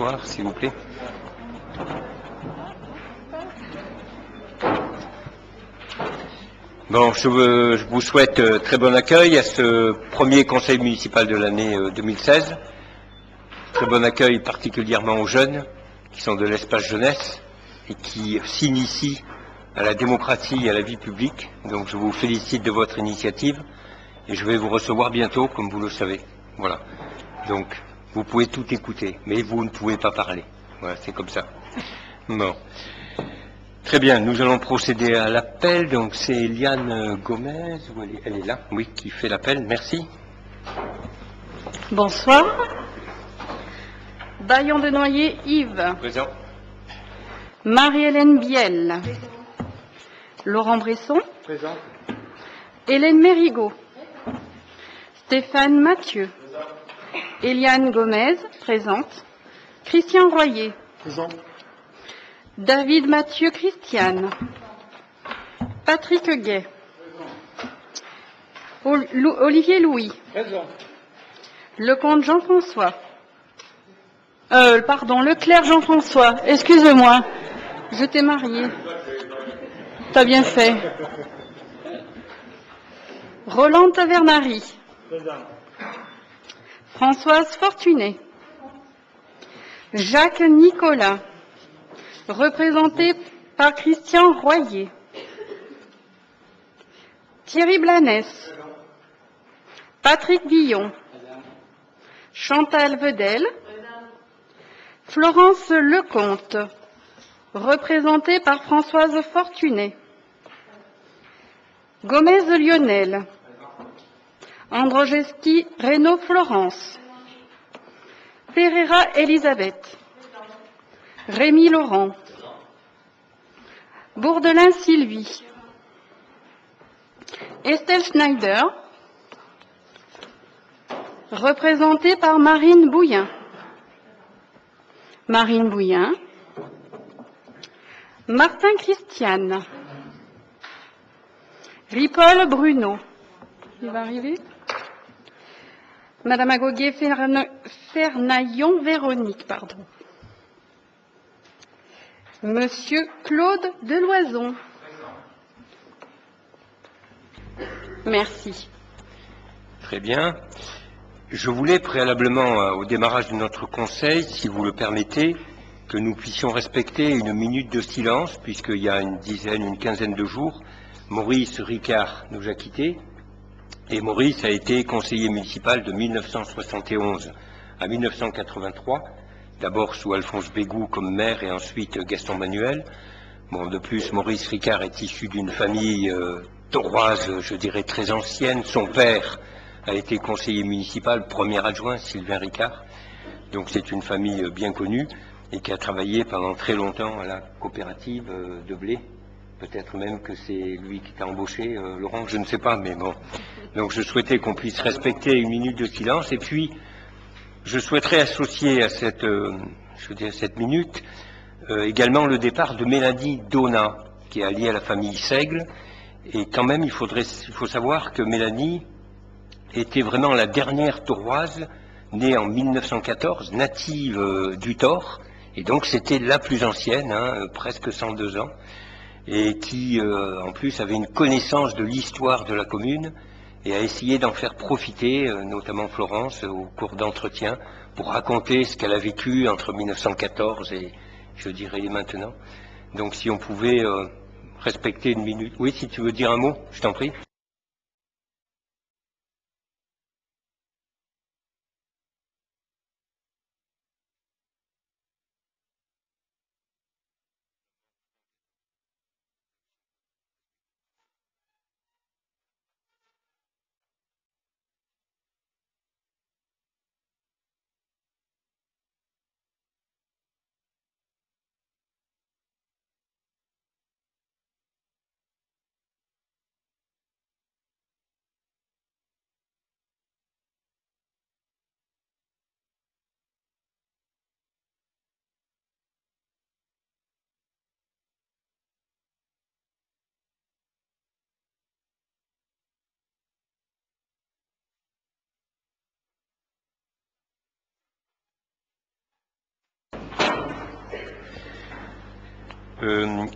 s'asseoir, s'il vous plaît. Bon, je vous souhaite très bon accueil à ce premier conseil municipal de l'année 2016. Très bon accueil particulièrement aux jeunes qui sont de l'espace jeunesse et qui s'initient à la démocratie et à la vie publique. Donc je vous félicite de votre initiative et je vais vous recevoir bientôt, comme vous le savez. Voilà. Donc vous pouvez tout écouter, mais vous ne pouvez pas parler. Voilà, c'est comme ça. Bon. Très bien, nous allons procéder à l'appel. Donc c'est Eliane Gomez, elle est là, oui, qui fait l'appel. Merci. Bonsoir. Bayon de Noyer, Yves. Présent. Marie-Hélène Biel. Laurent Bresson. Présent. Hélène Mérigot. Stéphane Mathieu. Eliane Gomez, présente. Christian Royer. Présent. David Mathieu Christiane. Patrick Gay. Olivier Louis. Présent. Lecomte Jean-François. Leclerc Jean-François. Excuse-moi. Je t'ai marié. T'as bien fait. Roland Tavernari. Présent. Françoise Fortuné. Jacques Nicolas. Représenté par Christian Royer. Thierry Blanès. Patrick Villon. Chantal Vedel. Florence Lecomte. Représentée par Françoise Fortuné. Gomez Lionel. Androgeski Renaud Florence. Pereira Elisabeth. Rémi Laurent. Bourdelin Sylvie. Estelle Schneider. Représentée par Marine Bouillin. Marine Bouillin. Martin Christiane. Ripoll Bruno. Il va arriver. Madame Agoguet Fernaillon Véronique, pardon. Monsieur Claude Deloison. Merci. Très bien. Je voulais préalablement au démarrage de notre conseil, si vous le permettez, que nous puissions respecter une minute de silence, puisqu'il y a une quinzaine de jours, Maurice Ricard nous a quittés. Et Maurice a été conseiller municipal de 1971 à 1983, d'abord sous Alphonse Bégou comme maire et ensuite Gaston Manuel. Bon, de plus, Maurice Ricard est issu d'une famille tauroise, je dirais très ancienne. Son père a été conseiller municipal, premier adjoint, Sylvain Ricard. Donc c'est une famille bien connue et qui a travaillé pendant très longtemps à la coopérative de blé. Peut-être même que c'est lui qui t'a embauché, Laurent, je ne sais pas, mais bon. Donc je souhaitais qu'on puisse respecter une minute de silence. Et puis, je souhaiterais associer à cette minute également le départ de Mélanie Donat, qui est alliée à la famille Seigle. Et quand même, il faut savoir que Mélanie était vraiment la dernière tauroise, née en 1914, native du Thor. Et donc c'était la plus ancienne, presque 102 ans. Et qui, en plus, avait une connaissance de l'histoire de la commune et a essayé d'en faire profiter, notamment Florence, au cours d'entretien, pour raconter ce qu'elle a vécu entre 1914 et, je dirais, maintenant. Donc, si on pouvait respecter une minute. Oui, si tu veux dire un mot, je t'en prie.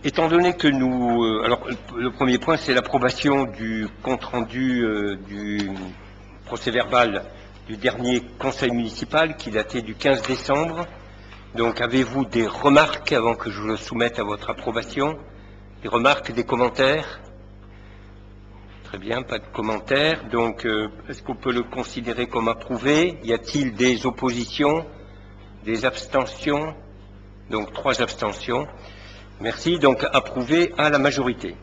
Étant donné que nous... alors, le premier point, c'est l'approbation du compte-rendu du procès-verbal du dernier conseil municipal qui datait du 15 décembre. Donc, avez-vous des remarques avant que je le soumette à votre approbation? Des remarques, des commentaires? Très bien, pas de commentaires. Donc, est-ce qu'on peut le considérer comme approuvé? Y a-t-il des oppositions? Des abstentions? Donc, 3 abstentions. Merci. Donc, approuvé à la majorité.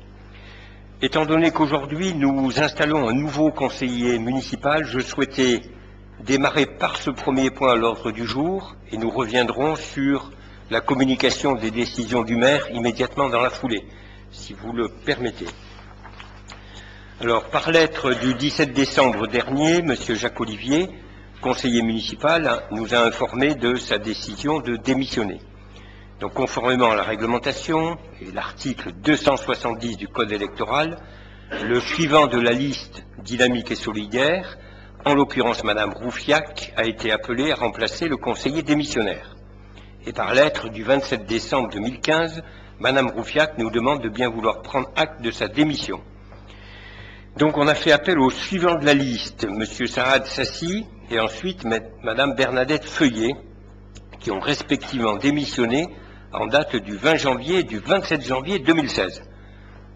Étant donné qu'aujourd'hui, nous installons un nouveau conseiller municipal, je souhaitais démarrer par ce premier point à l'ordre du jour et nous reviendrons sur la communication des décisions du maire immédiatement dans la foulée, si vous le permettez. Alors, par lettre du 17 décembre dernier, M. Jacques Olivier, conseiller municipal, nous a informé de sa décision de démissionner. Donc, conformément à la réglementation et l'article 270 du Code électoral, le suivant de la liste dynamique et solidaire, en l'occurrence Madame Roufiac, a été appelé à remplacer le conseiller démissionnaire. Et par lettre du 27 décembre 2015, Madame Roufiac nous demande de bien vouloir prendre acte de sa démission. Donc on a fait appel au suivant de la liste, Monsieur Saad Sassi et ensuite Madame Bernadette Feuillet, qui ont respectivement démissionné en date du 20 janvier et du 27 janvier 2016.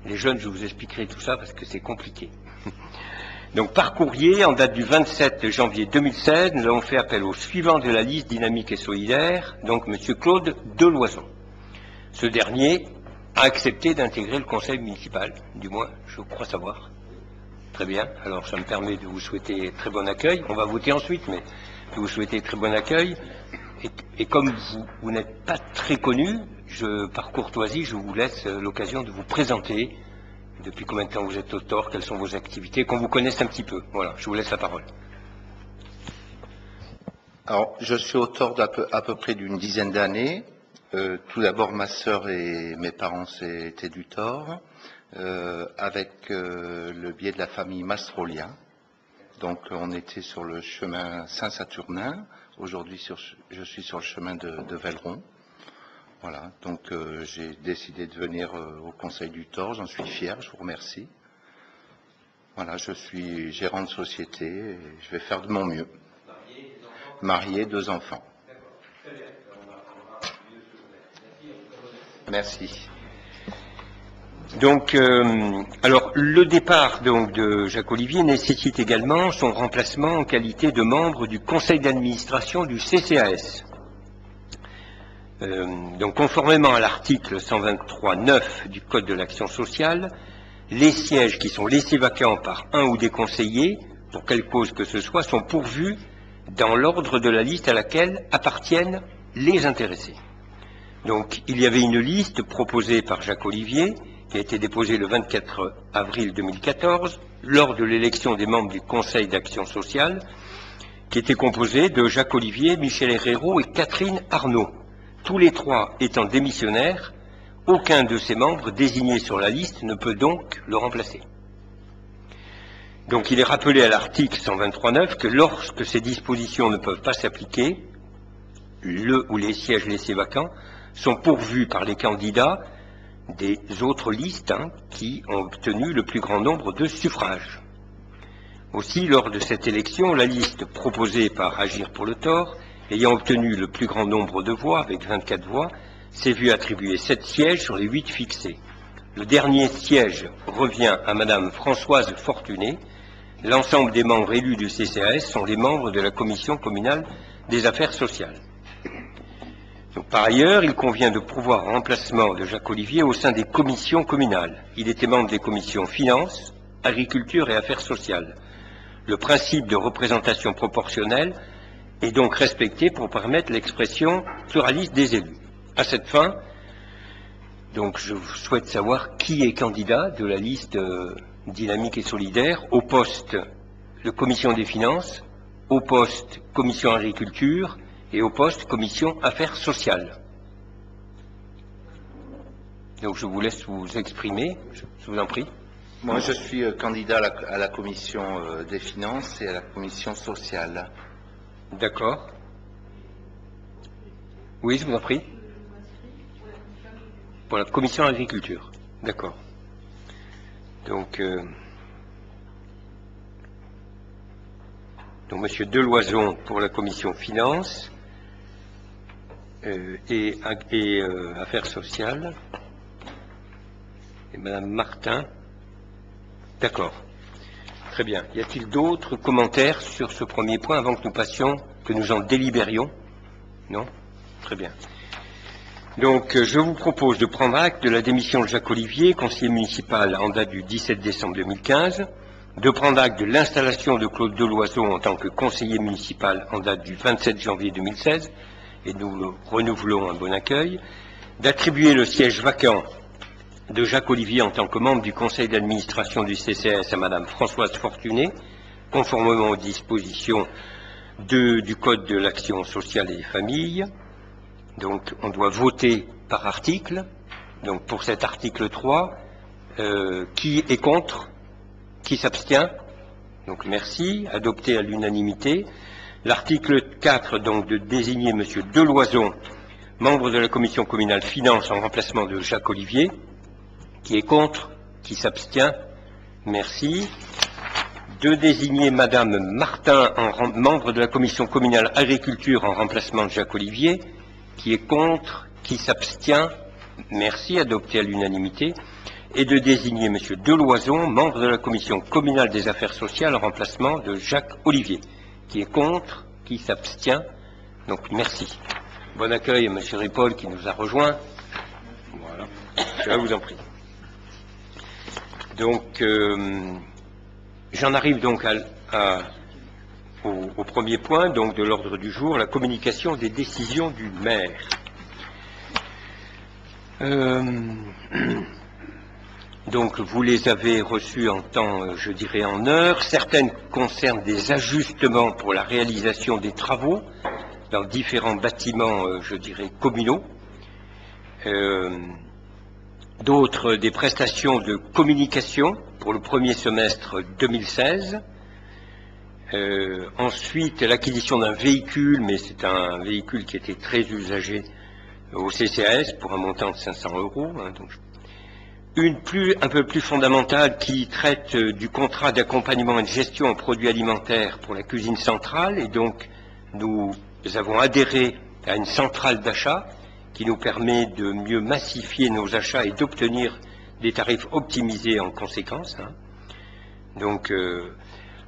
Les jeunes, je vous expliquerai tout ça parce que c'est compliqué. Donc par courrier, en date du 27 janvier 2016, nous avons fait appel au suivant de la liste dynamique et solidaire, donc M. Claude Deloison. Ce dernier a accepté d'intégrer le conseil municipal, du moins je crois savoir. Très bien, alors ça me permet de vous souhaiter très bon accueil. On va voter ensuite, mais de vous souhaiter très bon accueil. Et comme vous n'êtes pas très connu, par courtoisie, je vous laisse l'occasion de vous présenter. Depuis combien de temps vous êtes au tort, quelles sont vos activités, qu'on vous connaisse un petit peu. Voilà, je vous laisse la parole. Alors, je suis auteur à peu près d'une dizaine d'années. Tout d'abord, ma sœur et mes parents étaient du Thor, avec le biais de la famille Mastrolien. Donc, on était sur le chemin Saint-Saturnin. Aujourd'hui, je suis sur le chemin de Velleron. Voilà, donc j'ai décidé de venir au Conseil du Thor. J'en suis fier, je vous remercie. Voilà, je suis gérant de société et je vais faire de mon mieux. Marié, 2 enfants. Merci. Donc, alors, le départ donc, de Jacques Olivier nécessite également son remplacement en qualité de membre du conseil d'administration du CCAS. Donc, conformément à l'article 123.9 du Code de l'action sociale, les sièges qui sont laissés vacants par un ou des conseillers, pour quelle cause que ce soit, sont pourvus dans l'ordre de la liste à laquelle appartiennent les intéressés. Donc, il y avait une liste proposée par Jacques Olivier, qui a été déposée le 24 avril 2014, lors de l'élection des membres du Conseil d'action sociale, qui était composée de Jacques Olivier, Michel Herrero et Catherine Arnaud. Tous les 3 étant démissionnaires, aucun de ces membres désignés sur la liste ne peut donc le remplacer. Donc il est rappelé à l'article 123.9 que lorsque ces dispositions ne peuvent pas s'appliquer, le ou les sièges laissés vacants sont pourvus par les candidats des autres listes qui ont obtenu le plus grand nombre de suffrages. Aussi, lors de cette élection, la liste proposée par Agir pour le Thor, ayant obtenu le plus grand nombre de voix, avec 24 voix, s'est vu attribuer 7 sièges sur les 8 fixés. Le dernier siège revient à Madame Françoise Fortuné. L'ensemble des membres élus du CCAS sont les membres de la Commission communale des affaires sociales. Donc, par ailleurs, il convient de pourvoir un remplacement de Jacques Olivier au sein des commissions communales. Il était membre des commissions finances, agriculture et affaires sociales. Le principe de représentation proportionnelle est donc respecté pour permettre l'expression pluraliste des élus. À cette fin, donc je souhaite savoir qui est candidat de la liste dynamique et solidaire au poste de commission des finances, au poste commission agriculture et au poste commission affaires sociales. Donc je vous laisse vous exprimer, je vous en prie. Moi, je suis candidat à la commission des finances et à la commission sociale. D'accord. Oui, je vous en prie. Pour la commission agriculture. D'accord. Donc Monsieur Deloison pour la commission finances et affaires sociales. Et Madame Martin. D'accord. Très bien. Y a-t-il d'autres commentaires sur ce premier point avant que nous passions, que nous en délibérions? Non? Très bien. Donc, je vous propose de prendre acte de la démission de Jacques Olivier, conseiller municipal en date du 17 décembre 2015, de prendre acte de l'installation de Claude Deloison en tant que conseiller municipal en date du 27 janvier 2016, et nous le renouvelons un bon accueil, d'attribuer le siège vacant de Jacques Olivier en tant que membre du conseil d'administration du CCAS à Madame Françoise Fortuné, conformément aux dispositions du Code de l'action sociale et des familles. Donc, on doit voter par article. Donc, pour cet article 3, qui est contre? Qui s'abstient? Donc, merci. Adopté à l'unanimité. L'article 4, donc, de désigner Monsieur Deloison, membre de la commission communale finances en remplacement de Jacques Olivier. Qui est contre? Qui s'abstient? Merci. De désigner Madame Martin, membre de la commission communale agriculture en remplacement de Jacques Olivier. Qui est contre? Qui s'abstient? Merci, adopté à l'unanimité. Et de désigner Monsieur Deloison, membre de la commission communale des affaires sociales en remplacement de Jacques Olivier. Qui est contre? Qui s'abstient? Donc, merci. Bon accueil à Monsieur Ripoll qui nous a rejoints. Voilà. Je vous en prie. Donc, j'en arrive donc au premier point donc de l'ordre du jour, la communication des décisions du maire. Donc vous les avez reçues en temps, je dirais en heure. Certaines concernent des ajustements pour la réalisation des travaux dans différents bâtiments, je dirais, communaux. D'autres des prestations de communication pour le premier semestre 2016. Ensuite, l'acquisition d'un véhicule, mais c'est un véhicule qui était très usagé au CCAS pour un montant de 500 €. Hein, donc, un peu plus fondamentale qui traite du contrat d'accompagnement et de gestion en produits alimentaires pour la cuisine centrale. Et donc, nous avons adhéré à une centrale d'achat qui nous permet de mieux massifier nos achats et d'obtenir des tarifs optimisés en conséquence. Hein. Donc,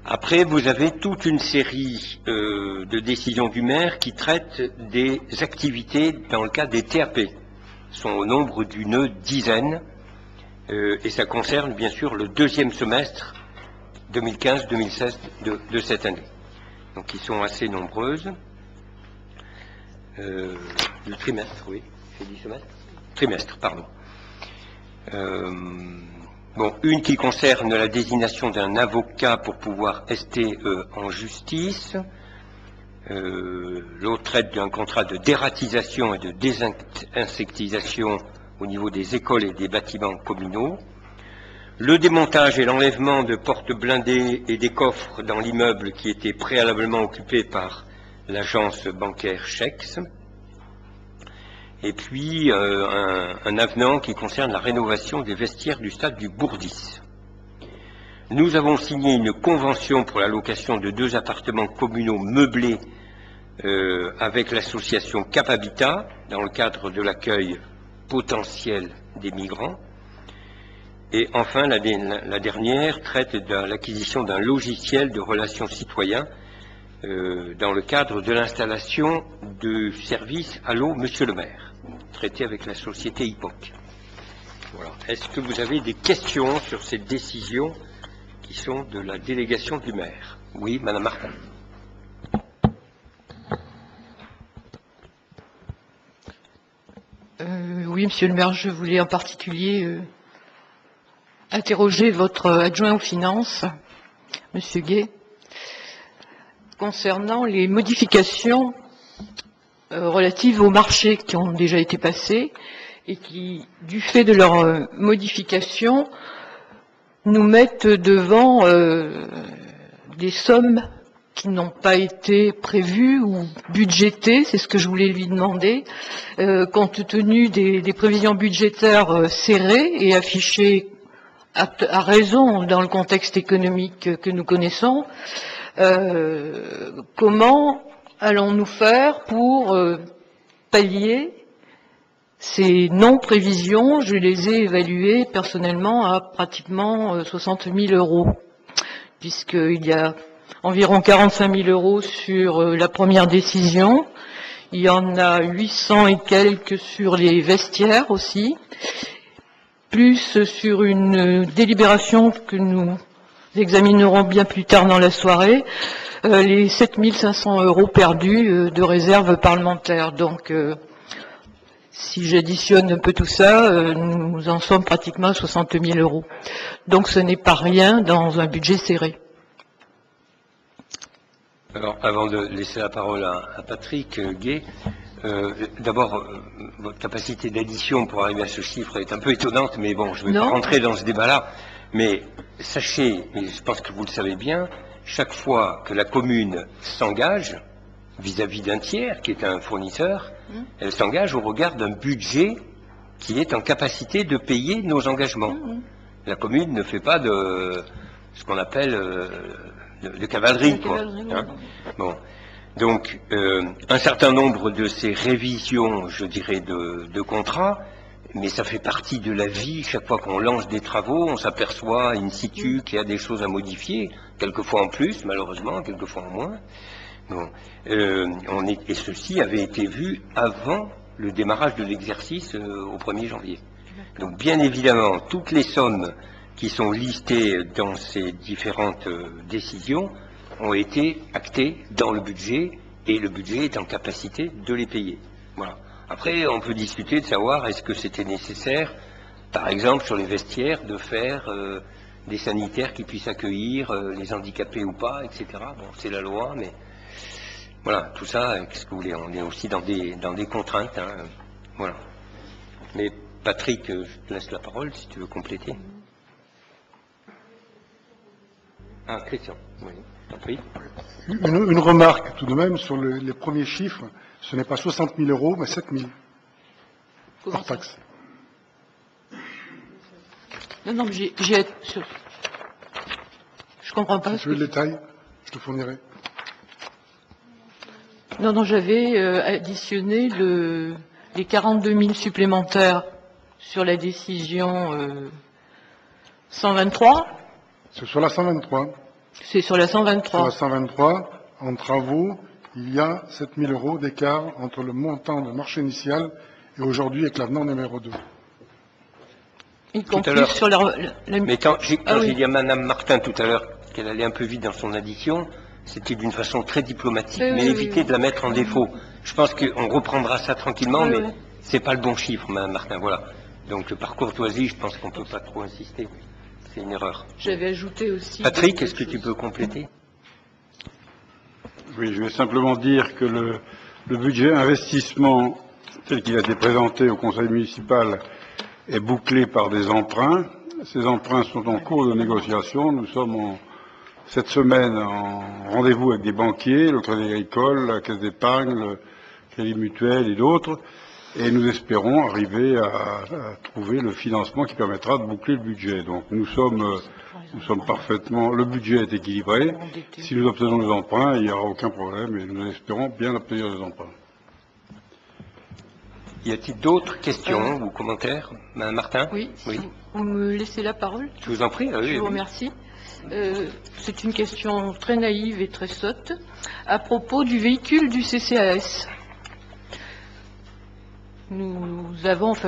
après, vous avez toute une série de décisions du maire qui traitent des activités dans le cadre des TAP. Ils sont au nombre d'une dizaine et ça concerne bien sûr le deuxième semestre 2015-2016 de cette année. Donc, ils sont assez nombreuses. Le trimestre, oui. J'ai dit semestre? Trimestre, pardon. Bon, une qui concerne la désignation d'un avocat pour pouvoir rester en justice. L'autre traite d'un contrat de dératisation et de désinsectisation au niveau des écoles et des bâtiments communaux. Le démontage et l'enlèvement de portes blindées et des coffres dans l'immeuble qui était préalablement occupé par l'agence bancaire Chex. Et puis un avenant qui concerne la rénovation des vestiaires du stade du Bourdis. Nous avons signé une convention pour la location de 2 appartements communaux meublés avec l'association Cap Habitat dans le cadre de l'accueil potentiel des migrants. Et enfin, la dernière traite de l'acquisition d'un logiciel de relations citoyens dans le cadre de l'installation de services Allô, Monsieur le maire, traité avec la société HIPOC. Voilà. Est-ce que vous avez des questions sur ces décisions qui sont de la délégation du maire? Oui, Madame Martin. Oui, Monsieur le maire, je voulais en particulier interroger votre adjoint aux finances, Monsieur Gay, concernant les modifications relatives aux marchés qui ont déjà été passés et qui, du fait de leur modification, nous mettent devant des sommes qui n'ont pas été prévus ou budgétés, c'est ce que je voulais lui demander, compte tenu des prévisions budgétaires serrées et affichées à raison dans le contexte économique que nous connaissons. Comment allons-nous faire pour pallier ces non-prévisions? Je les ai évaluées personnellement à pratiquement 60 000 euros, puisqu'il y a environ 45 000 euros sur la première décision. Il y en a 800 et quelques sur les vestiaires aussi, plus sur une délibération que nous examinerons bien plus tard dans la soirée, les 7 500 euros perdus de réserve parlementaire. Donc, si j'additionne un peu tout ça, nous en sommes pratiquement à 60 000 euros. Donc, ce n'est pas rien dans un budget serré. Alors, avant de laisser la parole à Patrick Gay, d'abord, votre capacité d'addition pour arriver à ce chiffre est un peu étonnante, mais bon, je ne vais pas rentrer dans ce débat-là. Mais sachez, et je pense que vous le savez bien, chaque fois que la commune s'engage vis-à-vis d'un tiers, qui est un fournisseur, elle s'engage au regard d'un budget qui est en capacité de payer nos engagements. La commune ne fait pas de ce qu'on appelle de cavalerie, quoi. Hein. Bon. Donc, un certain nombre de ces révisions, je dirais, de contrats, mais ça fait partie de la vie. Chaque fois qu'on lance des travaux, on s'aperçoit in situ qu'il y a des choses à modifier, quelquefois en plus, malheureusement, quelquefois en moins. Bon. Et ceci avait été vu avant le démarrage de l'exercice au 1er janvier. Donc, bien évidemment, toutes les sommes qui sont listées dans ces différentes décisions ont été actées dans le budget, et le budget est en capacité de les payer. Voilà. Après, on peut discuter de savoir est-ce que c'était nécessaire, par exemple sur les vestiaires, de faire des sanitaires qui puissent accueillir les handicapés ou pas, etc. Bon, c'est la loi, mais voilà, tout ça, qu'est-ce que vous voulez, on est aussi dans des contraintes. Hein, voilà. Mais Patrick, je te laisse la parole si tu veux compléter. Ah, Christian, oui. Oui. Une remarque tout de même sur les premiers chiffres. Ce n'est pas 60 000 euros, mais 7 000 hors taxe. Non, mais je comprends pas. Si tu veux le détail, je te fournirai. Non, j'avais additionné les 42 000 supplémentaires sur la décision 123. C'est sur la 123. C'est sur la 123. Sur la 123, en travaux, il y a 7 000 euros d'écart entre le montant de marché initial et aujourd'hui avec l'avenant numéro 2. Y compris sur la... Mais quand j'ai dit à Mme Martin tout à l'heure qu'elle allait un peu vite dans son addition, c'était d'une façon très diplomatique, mais éviter de la mettre en défaut. Je pense qu'on reprendra ça tranquillement, mais c'est pas le bon chiffre, Mme Martin. Voilà. Donc par courtoisie, je pense qu'on ne peut pas trop insister. C'est une erreur. J'avais ajouté aussi... Patrick, est-ce que tu peux compléter? Oui, je vais simplement dire que le budget investissement tel qu'il a été présenté au conseil municipal est bouclé par des emprunts. Ces emprunts sont en cours de négociation. Nous sommes cette semaine en rendez-vous avec des banquiers, le Crédit Agricole, la Caisse d'épargne, le Crédit Mutuel et d'autres. Et nous espérons arriver à trouver le financement qui permettra de boucler le budget. Donc nous sommes parfaitement... Le budget est équilibré. Si nous obtenons les emprunts, il n'y aura aucun problème et nous espérons bien obtenir les emprunts. Y a-t-il d'autres questions ou commentaires, Mme Martin? Oui. Vous me laissez la parole? Je vous en prie. Je vous remercie. C'est une question très naïve et très sotte à propos du véhicule du CCAS.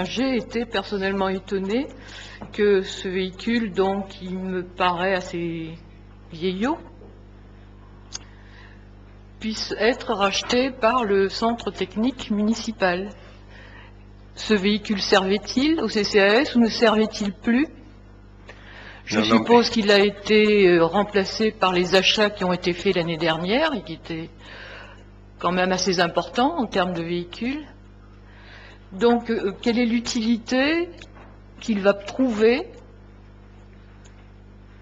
J'ai été personnellement étonné que ce véhicule, donc, qui me paraît assez vieillot, puisse être racheté par le centre technique municipal. Ce véhicule servait-il au CCAS ou ne servait-il plus? Je suppose qu'il a été remplacé par les achats qui ont été faits l'année dernière et qui étaient quand même assez importants en termes de véhicules. Donc, quelle est l'utilité qu'il va trouver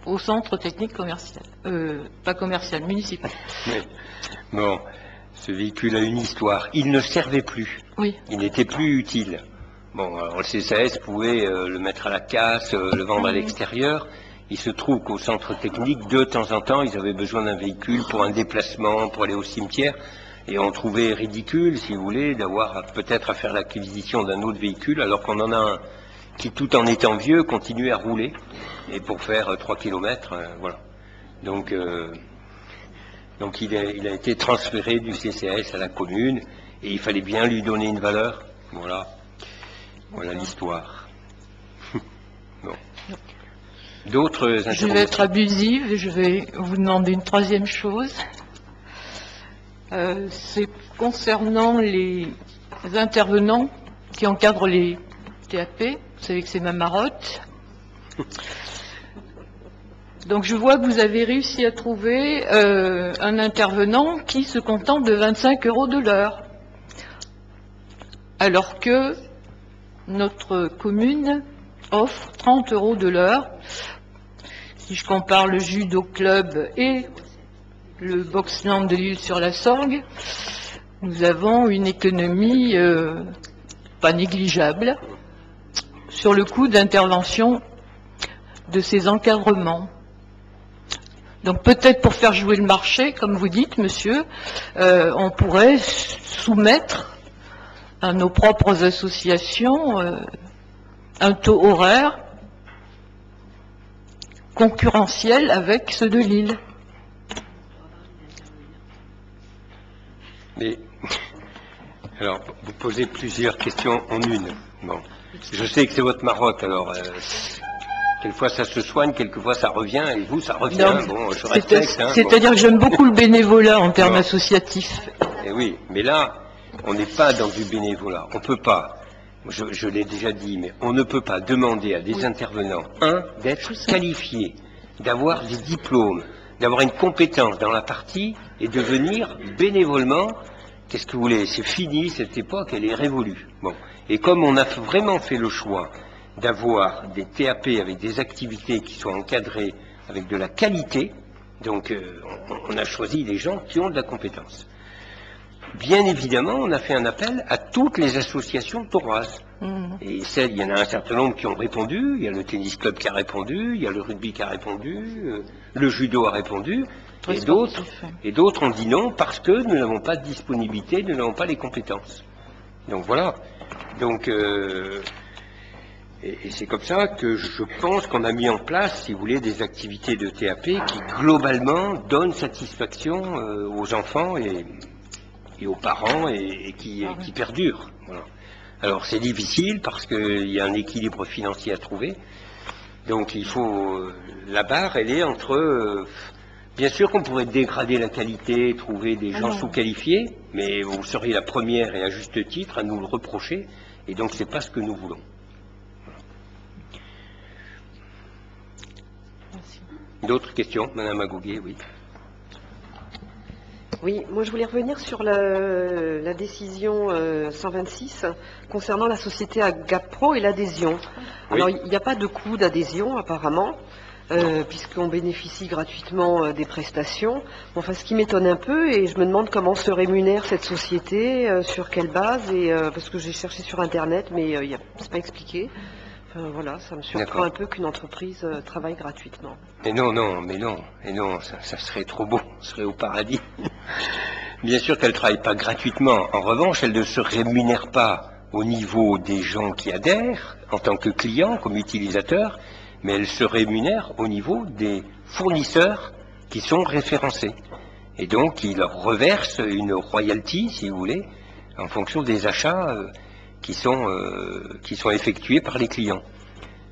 au centre technique commercial. Pas commercial, municipal. Mais, bon, ce véhicule a une histoire. Il ne servait plus. Oui. Il n'était plus utile. Bon, alors le CCAS pouvait le mettre à la casse, le vendre à l'extérieur. Il se trouve qu'au centre technique, de temps en temps, ils avaient besoin d'un véhicule pour un déplacement, pour aller au cimetière. Et on trouvait ridicule, si vous voulez, d'avoir peut-être à faire l'acquisition d'un autre véhicule, alors qu'on en a un qui, tout en étant vieux, continuait à rouler. Et pour faire 3 kilomètres, voilà. Donc il a été transféré du CCAS à la commune, et il fallait bien lui donner une valeur. Voilà. Voilà l'histoire. Bon. D'autres Je interventions? vais être abusive et je vais vous demander une troisième chose. C'est concernant les intervenants qui encadrent les TAP. Vous savez que c'est ma marotte. Donc je vois que vous avez réussi à trouver un intervenant qui se contente de 25 € de l'heure. Alors que notre commune offre 30 € de l'heure. Si je compare le judo club et le boxland de l'île sur la Sorgue, nous avons une économie pas négligeable sur le coût d'intervention de ces encadrements. Donc peut-être pour faire jouer le marché, comme vous dites, monsieur, on pourrait soumettre à nos propres associations un taux horaire concurrentiel avec ceux de Lille. Mais, alors, vous posez plusieurs questions en une. Bon. Je sais que c'est votre marotte, alors, quelquefois ça se soigne, quelquefois ça revient, et vous, ça revient. Non, bon, je respecte. Hein, c'est-à-dire que j'aime beaucoup le bénévolat en termes Bon. associatifs. Eh oui, mais là, on n'est pas dans du bénévolat. On peut pas, je l'ai déjà dit, mais on ne peut pas demander à des intervenants, d'être qualifiés, d'avoir des diplômes, d'avoir une compétence dans la partie et de venir bénévolement. Qu'est-ce que vous voulez? C'est fini, cette époque, elle est révolue. Bon. Et comme on a vraiment fait le choix d'avoir des TAP avec des activités qui soient encadrées avec de la qualité, donc on a choisi des gens qui ont de la compétence. Bien évidemment, on a fait un appel à toutes les associations tauroises. Et il y en a un certain nombre qui ont répondu. Il y a le tennis club qui a répondu, il y a le rugby qui a répondu, le judo a répondu, et d'autres ont dit non parce que nous n'avons pas de disponibilité, nous n'avons pas les compétences. Donc voilà. Donc, et c'est comme ça que je pense qu'on a mis en place, si vous voulez, des activités de TAP qui globalement donnent satisfaction aux enfants et aux parents et qui perdurent. Voilà. Alors c'est difficile parce qu'il y a un équilibre financier à trouver. Donc il faut... la barre, elle est entre... bien sûr qu'on pourrait dégrader la qualité, trouver des gens sous-qualifiés, mais vous seriez la première et à juste titre à nous le reprocher. Et donc c'est pas ce que nous voulons. Merci. D'autres questions, Madame Agouguet, oui. Oui, moi je voulais revenir sur la décision 126 concernant la société Agapro et l'adhésion. Oui. Alors il n'y a pas de coût d'adhésion apparemment, puisqu'on bénéficie gratuitement des prestations. Enfin, ce qui m'étonne un peu, et je me demande comment se rémunère cette société, sur quelle base, et parce que j'ai cherché sur Internet, mais c'est pas expliqué. Enfin, voilà, ça me surprend un peu qu'une entreprise travaille gratuitement. Mais non, ça serait trop beau, on serait au paradis. Bien sûr qu'elle ne travaille pas gratuitement. En revanche, elle ne se rémunère pas au niveau des gens qui adhèrent, en tant que clients, comme utilisateurs, mais elle se rémunère au niveau des fournisseurs qui sont référencés. Et donc, ils leur reversent une royalty, si vous voulez, en fonction des achats qui sont effectués par les clients.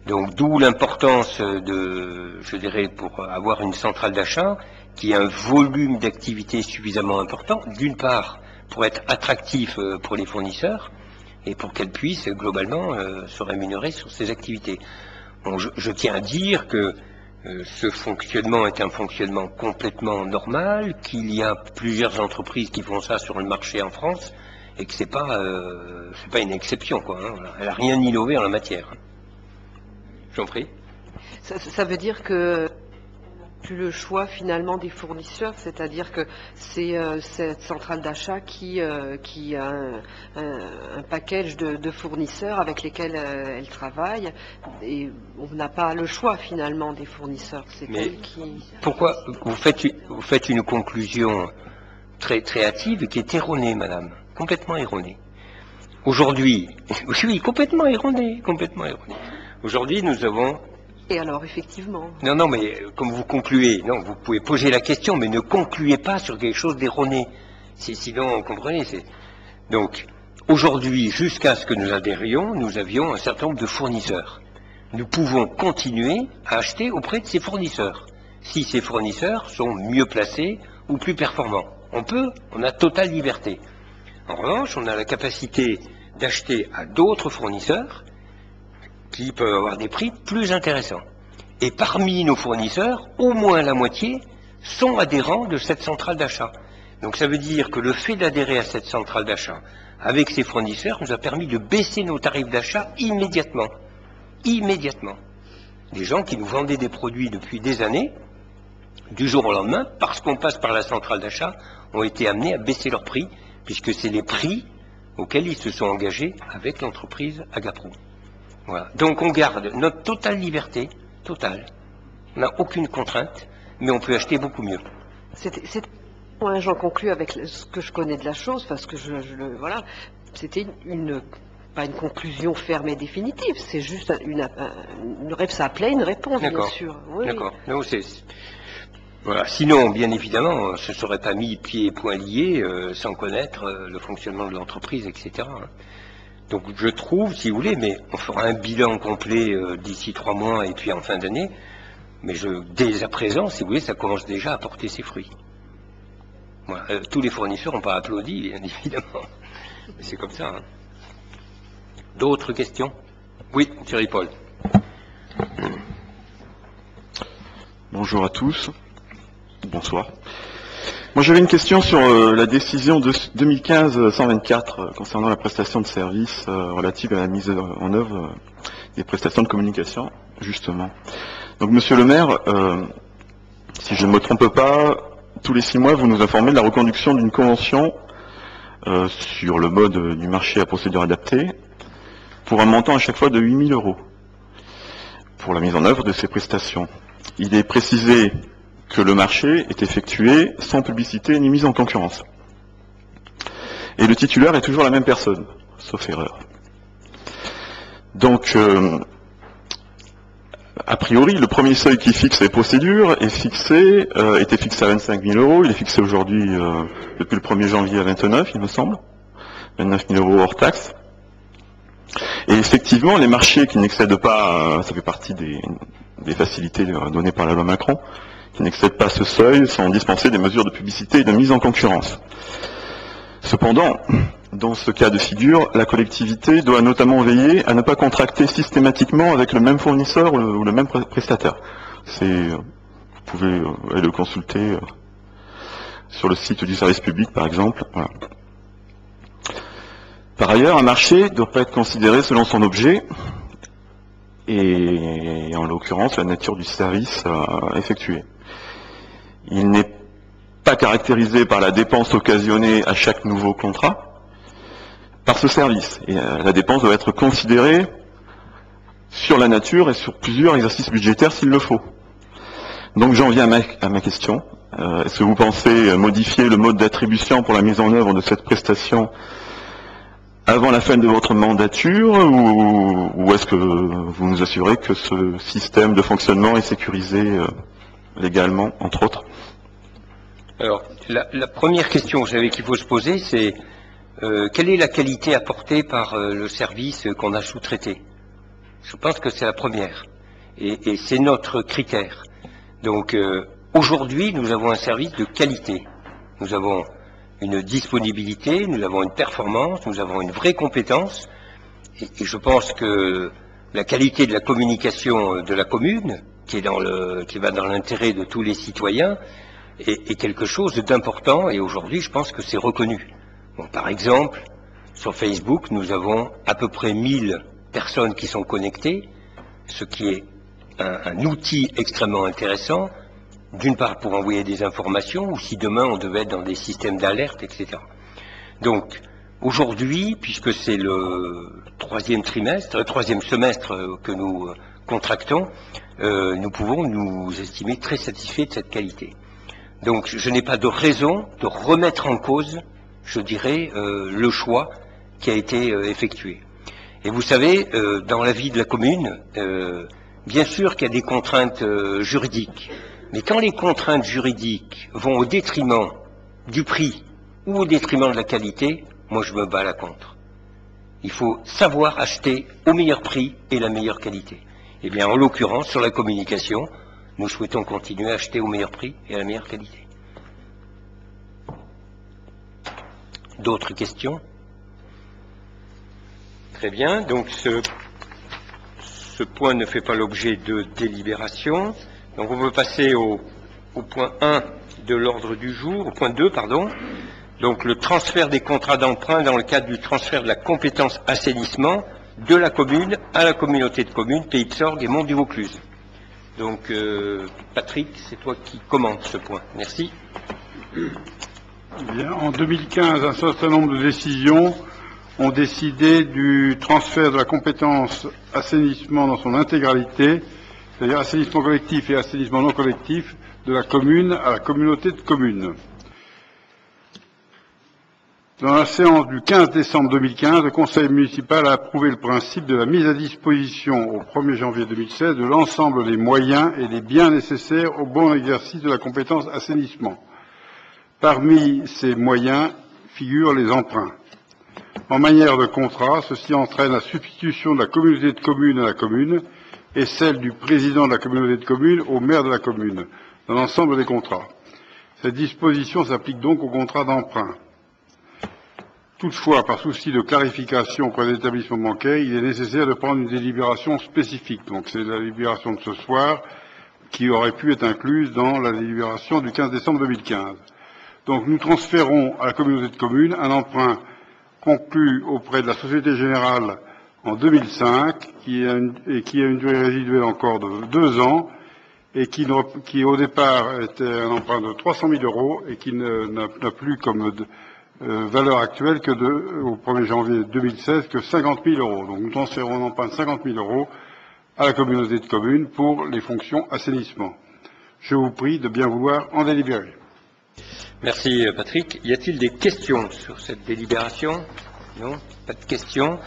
Donc d'où l'importance je dirais, pour avoir une centrale d'achat qui a un volume d'activité suffisamment important, d'une part pour être attractif pour les fournisseurs et pour qu'elle puisse globalement se rémunérer sur ces activités. Bon, je tiens à dire que ce fonctionnement est un fonctionnement complètement normal, qu'il y a plusieurs entreprises qui font ça sur le marché en France, et que c'est pas une exception, quoi. Hein, voilà. Elle n'a rien innové en la matière. J'en prie. Ça veut dire que plus le choix finalement des fournisseurs, c'est-à-dire que c'est cette centrale d'achat qui a un package de fournisseurs avec lesquels elle travaille, et on n'a pas le choix finalement des fournisseurs. C'est Mais elle qui... pourquoi vous faites une conclusion très, très hâtive et qui est erronée, madame, complètement erronée. Aujourd'hui, oui, complètement erronée, complètement erronée. Aujourd'hui, nous avons... Et alors, effectivement... Non, non, mais comme vous concluez, non, vous pouvez poser la question, mais ne concluez pas sur quelque chose d'erroné. Sinon, vous comprenez, Donc, aujourd'hui, jusqu'à ce que nous adhérions, nous avions un certain nombre de fournisseurs. Nous pouvons continuer à acheter auprès de ces fournisseurs, si ces fournisseurs sont mieux placés ou plus performants. On a totale liberté. En revanche, on a la capacité d'acheter à d'autres fournisseurs qui peuvent avoir des prix plus intéressants. Et parmi nos fournisseurs, au moins la moitié sont adhérents de cette centrale d'achat. Donc ça veut dire que le fait d'adhérer à cette centrale d'achat avec ces fournisseurs nous a permis de baisser nos tarifs d'achat immédiatement. Immédiatement. Des gens qui nous vendaient des produits depuis des années, du jour au lendemain, parce qu'on passe par la centrale d'achat, ont été amenés à baisser leurs prix, puisque c'est les prix auxquels ils se sont engagés avec l'entreprise Agapro. Voilà. Donc on garde notre totale liberté, totale. On n'a aucune contrainte, mais on peut acheter beaucoup mieux. Moi, j'en conclus avec ce que je connais de la chose, parce que voilà, c'était pas une conclusion ferme et définitive, c'est juste ça appelait une réponse, bien sûr. Oui. D'accord. Non, voilà. Sinon, bien évidemment, on ne se serait pas mis pieds et poings liés sans connaître le fonctionnement de l'entreprise, etc. Donc je trouve, si vous voulez, mais on fera un bilan complet d'ici 3 mois et puis en fin d'année, mais dès à présent, si vous voulez, ça commence déjà à porter ses fruits. Voilà. Tous les fournisseurs n'ont pas applaudi, bien évidemment. Mais c'est comme ça. D'autres questions? Oui, Thierry Paul. Bonjour à tous. Bonsoir. Moi j'avais une question sur la décision de 2015-124 concernant la prestation de service relative à la mise en œuvre des prestations de communication, justement. Donc monsieur le maire, si je ne me trompe pas, tous les 6 mois vous nous informez de la reconduction d'une convention sur le mode du marché à procédure adaptée pour un montant à chaque fois de 8 000 € pour la mise en œuvre de ces prestations. Il est précisé que le marché est effectué sans publicité ni mise en concurrence. Et le titulaire est toujours la même personne, sauf erreur. Donc, a priori, le premier seuil qui fixe les procédures était fixé à 25 000 €. Il est fixé aujourd'hui, depuis le 1er janvier, à 29, il me semble. 29 000 € hors taxe. Et effectivement, les marchés qui n'excèdent pas, ça fait partie des facilités données par la loi Macron, qui n'excèdent pas ce seuil sont dispensés des mesures de publicité et de mise en concurrence. Cependant, dans ce cas de figure, la collectivité doit notamment veiller à ne pas contracter systématiquement avec le même fournisseur ou le même prestataire. Vous pouvez aller le consulter sur le site du service public, par exemple. Voilà. Par ailleurs, un marché ne doit pas être considéré selon son objet, et en l'occurrence la nature du service effectué. Il n'est pas caractérisé par la dépense occasionnée à chaque nouveau contrat, par ce service. Et la dépense doit être considérée sur la nature et sur plusieurs exercices budgétaires s'il le faut. Donc j'en viens à ma question. Est-ce que vous pensez modifier le mode d'attribution pour la mise en œuvre de cette prestation avant la fin de votre mandature, ou est-ce que vous nous assurez que ce système de fonctionnement est sécurisé légalement, entre autres? Alors, la première question, vous savez, qu'il faut se poser, c'est quelle est la qualité apportée par le service qu'on a sous-traité? Je pense que c'est la première. Et c'est notre critère. Donc, aujourd'hui, nous avons un service de qualité. Nous avons une disponibilité, nous avons une performance, nous avons une vraie compétence. Et je pense que la qualité de la communication de la commune, qui va dans l'intérêt de tous les citoyens, est quelque chose d'important, et aujourd'hui je pense que c'est reconnu. Bon, par exemple, sur Facebook, nous avons à peu près 1000 personnes qui sont connectées, ce qui est un outil extrêmement intéressant D'une part pour envoyer des informations, ou si demain on devait être dans des systèmes d'alerte, etc. Donc, aujourd'hui, puisque c'est le troisième semestre que nous contractons, nous pouvons nous estimer très satisfaits de cette qualité. Donc, je n'ai pas de raison de remettre en cause, je dirais, le choix qui a été effectué. Et vous savez, dans la vie de la commune, bien sûr qu'il y a des contraintes juridiques, mais quand les contraintes juridiques vont au détriment du prix ou au détriment de la qualité, moi je me bats à la contre. Il faut savoir acheter au meilleur prix et la meilleure qualité. Eh bien, en l'occurrence, sur la communication, nous souhaitons continuer à acheter au meilleur prix et à la meilleure qualité. D'autres questions? Très bien, donc ce point ne fait pas l'objet de délibération. Donc on peut passer au point 1 de l'ordre du jour, au point 2, pardon. Donc le transfert des contrats d'emprunt dans le cadre du transfert de la compétence assainissement de la commune à la communauté de communes Pays de Sorgues et Mont du Vaucluse. Donc Patrick, c'est toi qui commandes ce point. Merci. Bien, en 2015, un certain nombre de décisions ont décidé du transfert de la compétence assainissement dans son intégralité, c'est-à-dire assainissement collectif et assainissement non collectif, de la commune à la communauté de communes. Dans la séance du 15 décembre 2015, le Conseil municipal a approuvé le principe de la mise à disposition au 1er janvier 2016 de l'ensemble des moyens et des biens nécessaires au bon exercice de la compétence assainissement. Parmi ces moyens figurent les emprunts. En manière de contrat, ceci entraîne la substitution de la communauté de communes à la commune et celle du président de la communauté de communes au maire de la commune, dans l'ensemble des contrats. Cette disposition s'applique donc aux contrats d'emprunt. Toutefois, par souci de clarification auprès des établissements bancaires, il est nécessaire de prendre une délibération spécifique. Donc c'est la délibération de ce soir qui aurait pu être incluse dans la délibération du 15 décembre 2015. Donc nous transférons à la communauté de communes un emprunt conclu auprès de la Société Générale en 2005, qui a une durée résiduelle encore de 2 ans, et qui au départ était un emprunt de 300 000 € et qui n'a plus comme valeur actuelle que au 1er janvier 2016 que 50 000 €. Donc nous transférons un emprunt de 50 000 € à la communauté de communes pour les fonctions assainissement. Je vous prie de bien vouloir en délibérer. Merci Patrick. Y a-t-il des questions sur cette délibération? Non, pas de questions.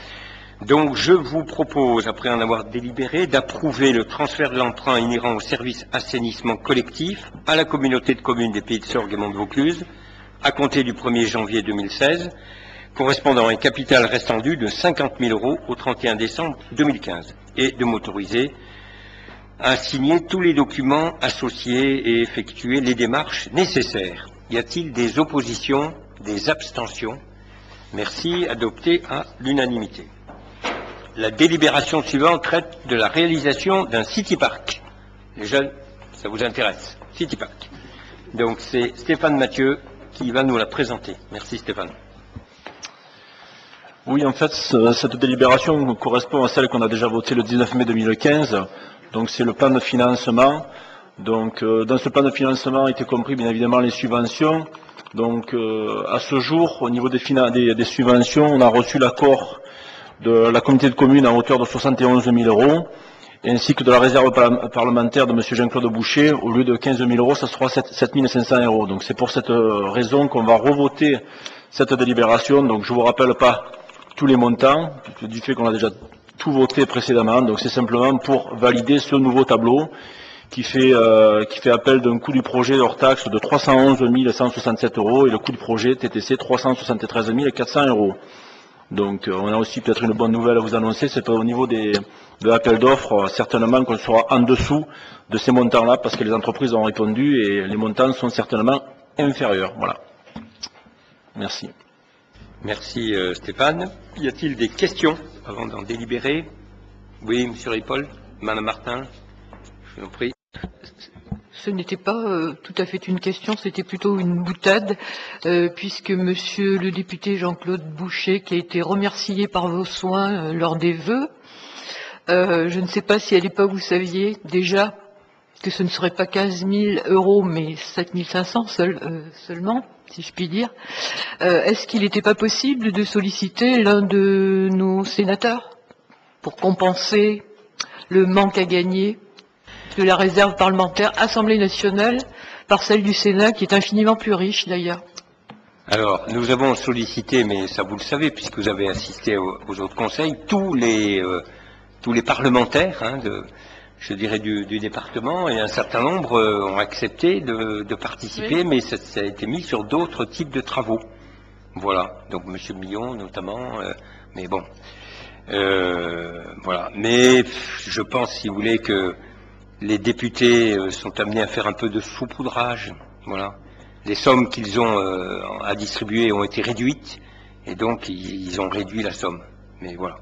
Donc je vous propose, après en avoir délibéré, d'approuver le transfert de l'emprunt inhérent au service assainissement collectif à la communauté de communes des Pays de Sorgues et Mont de Vaucluse, à compter du 1er janvier 2016, correspondant à un capital restant dû de 50 000 € au 31 décembre 2015, et de m'autoriser à signer tous les documents associés et effectuer les démarches nécessaires. Y a-t-il des oppositions, des abstentions? Merci, adopté à l'unanimité. La délibération suivante traite de la réalisation d'un City Park. Les jeunes, ça vous intéresse? City Park. Donc c'est Stéphane Mathieu qui va nous la présenter. Merci Stéphane. Oui, en fait, cette délibération correspond à celle qu'on a déjà votée le 19 mai 2015. Donc c'est le plan de financement. Donc dans ce plan de financement étaient compris bien évidemment les subventions. Donc à ce jour, au niveau des subventions, on a reçu l'accord de la communauté de communes à hauteur de 71 000 €, ainsi que de la réserve parlementaire de M. Jean-Claude Boucher. Au lieu de 15 000 €, ça sera 7 500 €. Donc c'est pour cette raison qu'on va revoter cette délibération. Donc je ne vous rappelle pas tous les montants, du fait qu'on a déjà tout voté précédemment. Donc c'est simplement pour valider ce nouveau tableau qui fait appel d'un coût du projet hors taxe de 311 167 € et le coût du projet TTC 373 400 €. Donc on a aussi peut-être une bonne nouvelle à vous annoncer, c'est au niveau de l'appel d'offres, certainement qu'on sera en dessous de ces montants-là parce que les entreprises ont répondu et les montants sont certainement inférieurs. Voilà. Merci. Merci Stéphane. Y a-t-il des questions avant d'en délibérer? Oui, Monsieur Ripoll, Madame Martin, je vous en prie. Ce n'était pas tout à fait une question, c'était plutôt une boutade, puisque monsieur le député Jean-Claude Boucher, qui a été remercié par vos soins lors des vœux, je ne sais pas si à l'époque vous saviez déjà que ce ne serait pas 15 000 euros, mais 7 500 seulement, si je puis dire, est-ce qu'il n'était pas possible de solliciter l'un de nos sénateurs pour compenser le manque à gagner de la réserve parlementaire Assemblée nationale par celle du Sénat, qui est infiniment plus riche d'ailleurs? Alors, nous avons sollicité, mais ça vous le savez, puisque vous avez assisté aux autres conseils, tous les parlementaires, hein, je dirais du département, et un certain nombre ont accepté de participer, oui. Mais ça a été mis sur d'autres types de travaux. Voilà, donc M. Millon notamment, mais bon, voilà. Mais je pense, si vous voulez, que les députés sont amenés à faire un peu de saupoudrage, voilà. Les sommes qu'ils ont à distribuer ont été réduites, et donc ils ont réduit la somme. Mais voilà,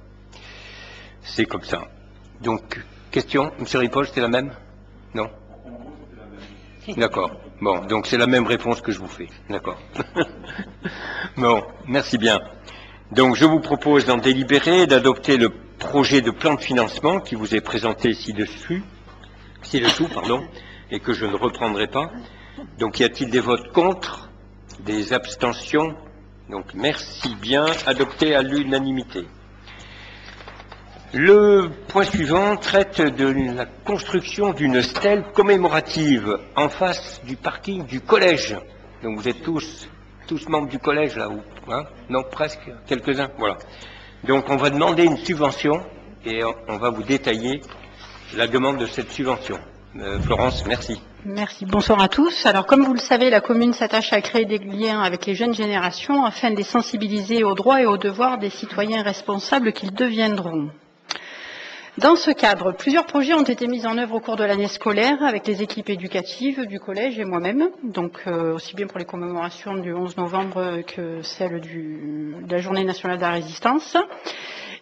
c'est comme ça. Donc, question, M. Ripoll, c'était la même? Non? D'accord. Bon, donc c'est la même réponse que je vous fais. D'accord. Bon, merci bien. Donc, je vous propose d'en délibérer et d'adopter le projet de plan de financement qui vous est présenté ci-dessous, et que je ne reprendrai pas. Donc, y a-t-il des votes contre? Des abstentions? Donc, merci bien. Adopté à l'unanimité. Le point suivant traite de la construction d'une stèle commémorative en face du parking du collège. Donc, vous êtes tous membres du collège, là, ou hein? Non, presque, quelques-uns, voilà. Donc, on va demander une subvention et on va vous détailler la demande de cette subvention. Florence, merci. Merci. Bonsoir à tous. Alors, comme vous le savez, la commune s'attache à créer des liens avec les jeunes générations afin de les sensibiliser aux droits et aux devoirs des citoyens responsables qu'ils deviendront. Dans ce cadre, plusieurs projets ont été mis en œuvre au cours de l'année scolaire avec les équipes éducatives du collège et moi-même, donc aussi bien pour les commémorations du 11 novembre que celle de la Journée nationale de la résistance.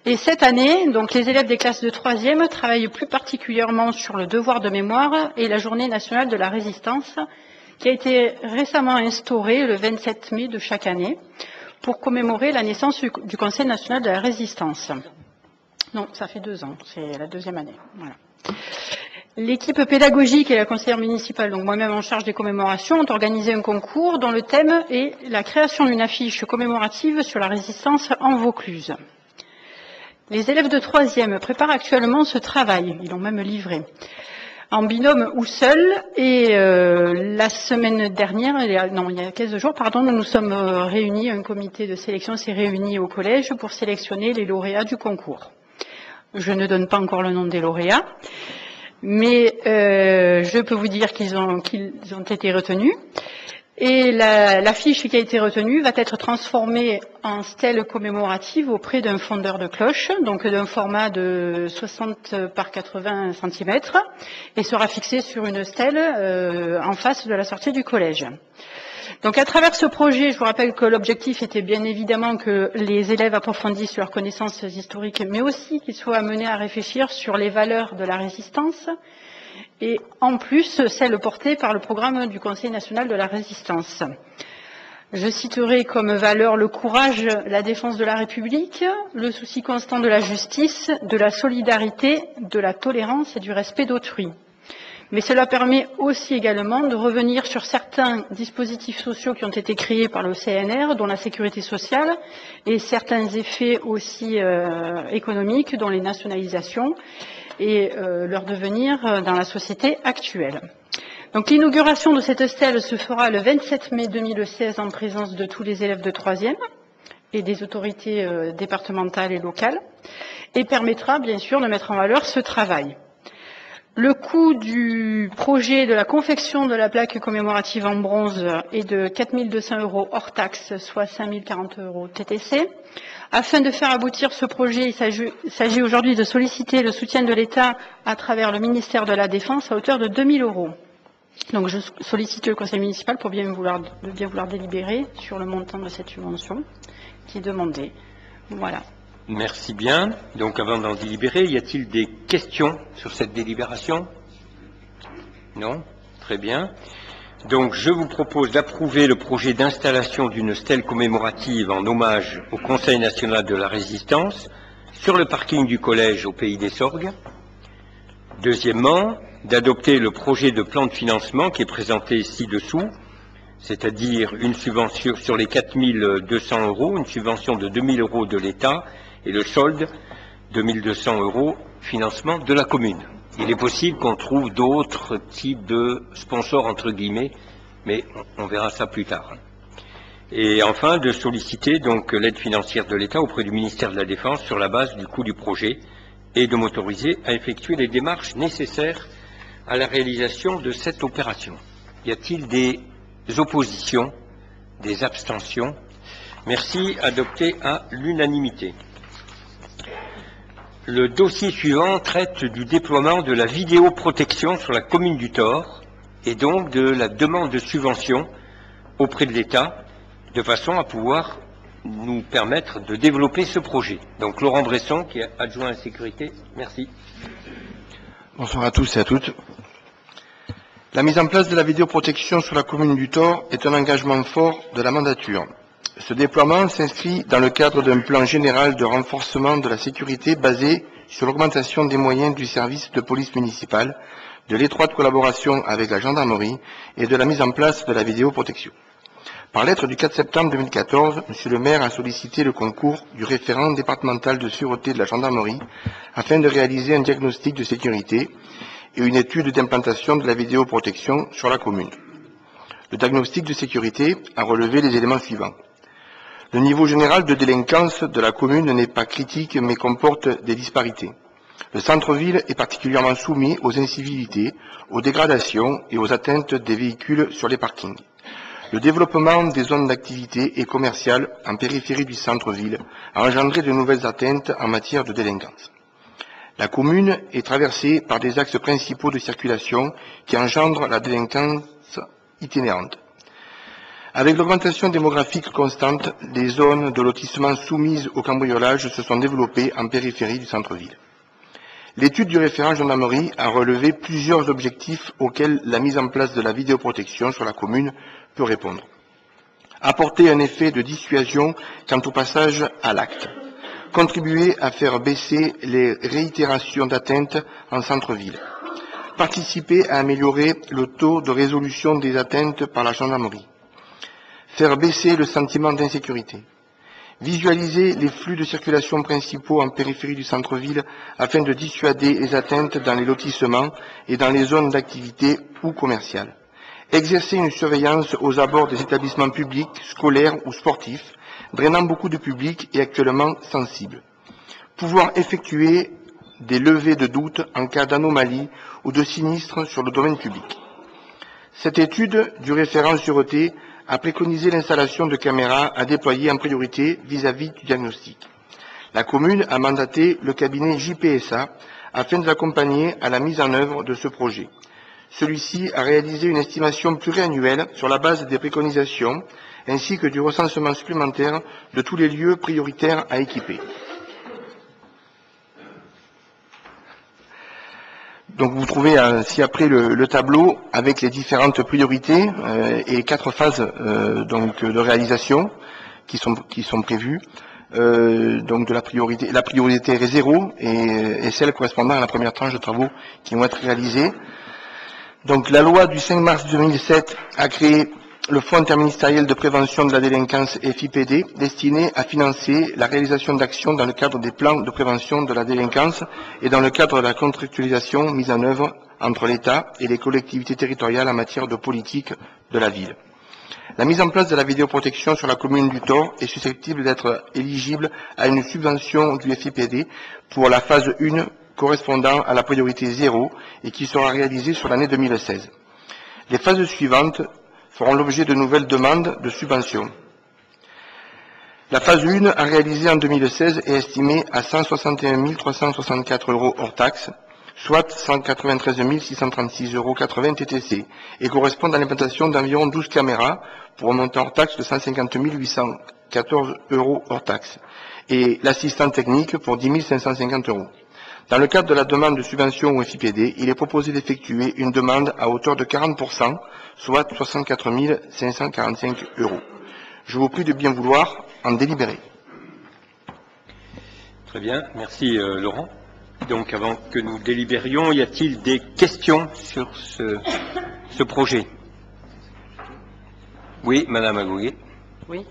Et cette année, donc, les élèves des classes de 3e travaillent plus particulièrement sur le devoir de mémoire et la Journée nationale de la résistance, qui a été récemment instaurée le 27 mai de chaque année pour commémorer la naissance du Conseil national de la résistance. Non, ça fait 2 ans, c'est la 2e année. Voilà. L'équipe pédagogique et la conseillère municipale, donc moi-même en charge des commémorations, ont organisé un concours dont le thème est la création d'une affiche commémorative sur la résistance en Vaucluse. Les élèves de 3e préparent actuellement ce travail, ils l'ont même livré, en binôme ou seul. Et la semaine dernière, il y a 15 jours, nous nous sommes réunis, un comité de sélection s'est réuni au collège pour sélectionner les lauréats du concours. Je ne donne pas encore le nom des lauréats, mais je peux vous dire qu'ils ont été retenus. Et l'affiche qui a été retenue va être transformée en stèle commémorative auprès d'un fondeur de cloche, donc d'un format de 60 par 80 cm, et sera fixée sur une stèle en face de la sortie du collège. Donc à travers ce projet, je vous rappelle que l'objectif était bien évidemment que les élèves approfondissent leurs connaissances historiques, mais aussi qu'ils soient amenés à réfléchir sur les valeurs de la résistance, et en plus celles portées par le programme du Conseil national de la résistance. Je citerai comme valeur le courage, la défense de la République, le souci constant de la justice, de la solidarité, de la tolérance et du respect d'autrui. Mais cela permet aussi également de revenir sur certains dispositifs sociaux qui ont été créés par le CNR, dont la sécurité sociale, et certains effets aussi économiques, dont les nationalisations, et leur devenir dans la société actuelle. Donc l'inauguration de cette stèle se fera le 27 mai 2016 en présence de tous les élèves de 3e et des autorités départementales et locales, et permettra bien sûr de mettre en valeur ce travail. Le coût du projet de la confection de la plaque commémorative en bronze est de 4 200 € hors taxe, soit 5 040 € TTC. Afin de faire aboutir ce projet, il s'agit aujourd'hui de solliciter le soutien de l'État à travers le ministère de la Défense à hauteur de 2 000 €. Donc je sollicite le conseil municipal pour bien vouloir délibérer sur le montant de cette subvention qui est demandée. Voilà. Merci bien. Donc avant d'en délibérer, y a-t-il des questions sur cette délibération? Non? Très bien. Donc je vous propose d'approuver le projet d'installation d'une stèle commémorative en hommage au Conseil national de la résistance sur le parking du collège au Pays des Sorgues, Deuxièmement, d'adopter le projet de plan de financement qui est présenté ci-dessous, c'est-à-dire une subvention sur les 4 200 €, une subvention de 2 000 € de l'État et le solde, 2 200 € financement de la commune. Il est possible qu'on trouve d'autres types de sponsors, entre guillemets, mais on verra ça plus tard. Et enfin, de solliciter donc l'aide financière de l'État auprès du ministère de la Défense sur la base du coût du projet et de m'autoriser à effectuer les démarches nécessaires à la réalisation de cette opération. Y a-t-il des oppositions, des abstentions? Merci, adopté à l'unanimité. Le dossier suivant traite du déploiement de la vidéoprotection sur la commune du Thor et donc de la demande de subvention auprès de l'État de façon à pouvoir nous permettre de développer ce projet. Donc Laurent Bresson, qui est adjoint à la sécurité, merci. Bonsoir à tous et à toutes. La mise en place de la vidéoprotection sur la commune du Thor est un engagement fort de la mandature. Ce déploiement s'inscrit dans le cadre d'un plan général de renforcement de la sécurité basé sur l'augmentation des moyens du service de police municipale, de l'étroite collaboration avec la gendarmerie et de la mise en place de la vidéoprotection. Par lettre du 4 septembre 2014, M. le maire a sollicité le concours du référent départemental de sûreté de la gendarmerie afin de réaliser un diagnostic de sécurité et une étude d'implantation de la vidéoprotection sur la commune. Le diagnostic de sécurité a relevé les éléments suivants. Le niveau général de délinquance de la commune n'est pas critique mais comporte des disparités. Le centre-ville est particulièrement soumis aux incivilités, aux dégradations et aux atteintes des véhicules sur les parkings. Le développement des zones d'activité et commerciales en périphérie du centre-ville a engendré de nouvelles atteintes en matière de délinquance. La commune est traversée par des axes principaux de circulation qui engendrent la délinquance itinérante. Avec l'augmentation démographique constante, les zones de lotissement soumises au cambriolage se sont développées en périphérie du centre-ville. L'étude du référent gendarmerie a relevé plusieurs objectifs auxquels la mise en place de la vidéoprotection sur la commune peut répondre. Apporter un effet de dissuasion quant au passage à l'acte. Contribuer à faire baisser les réitérations d'atteinte en centre-ville. Participer à améliorer le taux de résolution des atteintes par la gendarmerie. Faire baisser le sentiment d'insécurité. Visualiser les flux de circulation principaux en périphérie du centre-ville afin de dissuader les atteintes dans les lotissements et dans les zones d'activité ou commerciales. Exercer une surveillance aux abords des établissements publics, scolaires ou sportifs, drainant beaucoup de public et actuellement sensibles. Pouvoir effectuer des levées de doute en cas d'anomalie ou de sinistre sur le domaine public. Cette étude du référent sûreté a préconisé l'installation de caméras à déployer en priorité vis-à-vis du diagnostic. La commune a mandaté le cabinet JPSA afin de l'accompagner à la mise en œuvre de ce projet. Celui-ci a réalisé une estimation pluriannuelle sur la base des préconisations ainsi que du recensement supplémentaire de tous les lieux prioritaires à équiper. Donc vous trouvez ci-après le tableau avec les différentes priorités et 4 phases donc de réalisation qui sont prévues. Donc de la priorité 0 et celle correspondant à la première tranche de travaux qui vont être réalisés. Donc la loi du 5 mars 2007 a créé le Fonds interministériel de prévention de la délinquance FIPD, destiné à financer la réalisation d'actions dans le cadre des plans de prévention de la délinquance et dans le cadre de la contractualisation mise en œuvre entre l'État et les collectivités territoriales en matière de politique de la ville. La mise en place de la vidéoprotection sur la commune du Thor est susceptible d'être éligible à une subvention du FIPD pour la phase 1 correspondant à la priorité 0 et qui sera réalisée sur l'année 2016. Les phases suivantes feront l'objet de nouvelles demandes de subvention. La phase 1 à réaliser en 2016 est estimée à 161 364 € hors taxes, soit 193 636,80 € TTC, et correspond à l'implantation d'environ 12 caméras pour un montant hors taxe de 150 814 € hors taxes, et l'assistant technique pour 10 550 €. Dans le cadre de la demande de subvention au FIPD, il est proposé d'effectuer une demande à hauteur de 40%, soit 64 545 €. Je vous prie de bien vouloir en délibérer. Très bien, merci Laurent. Donc, avant que nous délibérions, y a-t-il des questions sur ce projet? Oui, Madame Agouillet. Oui,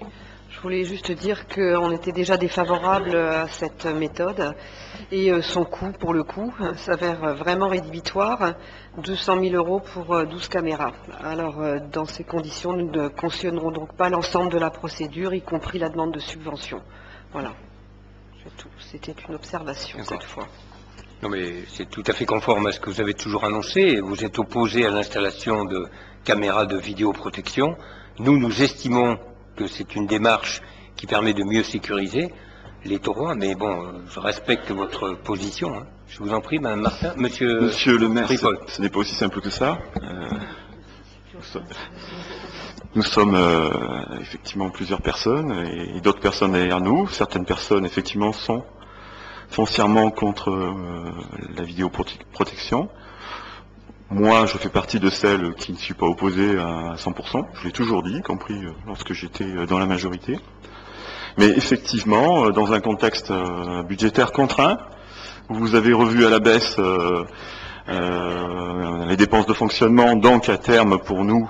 je voulais juste dire qu'on était déjà défavorable à cette méthode et son coût, pour le coup, s'avère vraiment rédhibitoire, 200 000 € pour 12 caméras. Alors, dans ces conditions, nous ne cautionnerons donc pas l'ensemble de la procédure, y compris la demande de subvention. Voilà, c'est tout. C'était une observation cette fois. Non, mais c'est tout à fait conforme à ce que vous avez toujours annoncé. Vous êtes opposé à l'installation de caméras de vidéoprotection. Nous estimons que c'est une démarche qui permet de mieux sécuriser les taureaux, mais bon, je respecte votre position. Hein. Je vous en prie, Madame Martin. Monsieur le maire, Ripoll. ce n'est pas aussi simple que ça. Nous sommes effectivement plusieurs personnes et d'autres personnes derrière nous. Certaines personnes, effectivement, sont foncièrement contre la vidéoprotection. Moi, je fais partie de celles qui ne suis pas opposée à 100%. Je l'ai toujours dit, y compris lorsque j'étais dans la majorité. Mais effectivement, dans un contexte budgétaire contraint, où vous avez revu à la baisse les dépenses de fonctionnement, donc à terme pour nous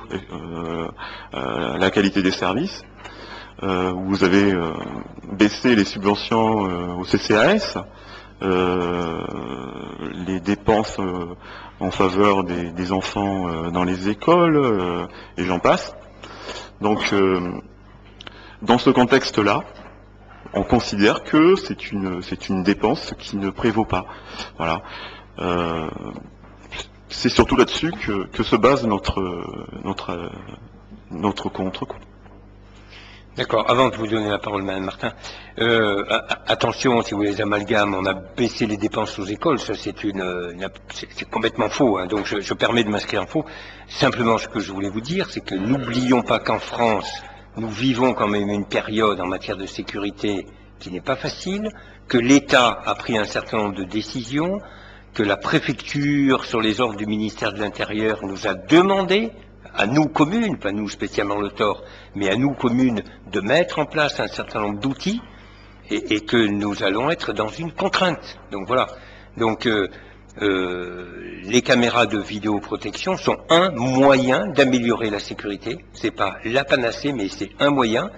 la qualité des services, où vous avez baissé les subventions au CCAS, les dépenses en faveur des enfants dans les écoles, et j'en passe. Donc, dans ce contexte-là, on considère que c'est une dépense qui ne prévaut pas. Voilà. C'est surtout là-dessus que se base notre contre. D'accord. Avant de vous donner la parole, Madame Martin, attention, si vous les amalgames, on a baissé les dépenses aux écoles, ça c'est complètement faux, hein, donc je permets de m'inscrire en faux. Simplement, ce que je voulais vous dire, c'est que n'oublions pas qu'en France, nous vivons quand même une période en matière de sécurité qui n'est pas facile, que l'État a pris un certain nombre de décisions, que la préfecture, sur les ordres du ministère de l'Intérieur, nous a demandé, à nous communes, pas nous spécialement le tort, mais à nous communes, de mettre en place un certain nombre d'outils et que nous allons être dans une contrainte. Donc voilà. Donc les caméras de vidéoprotection sont un moyen d'améliorer la sécurité. C'est pas la panacée, mais c'est un moyen.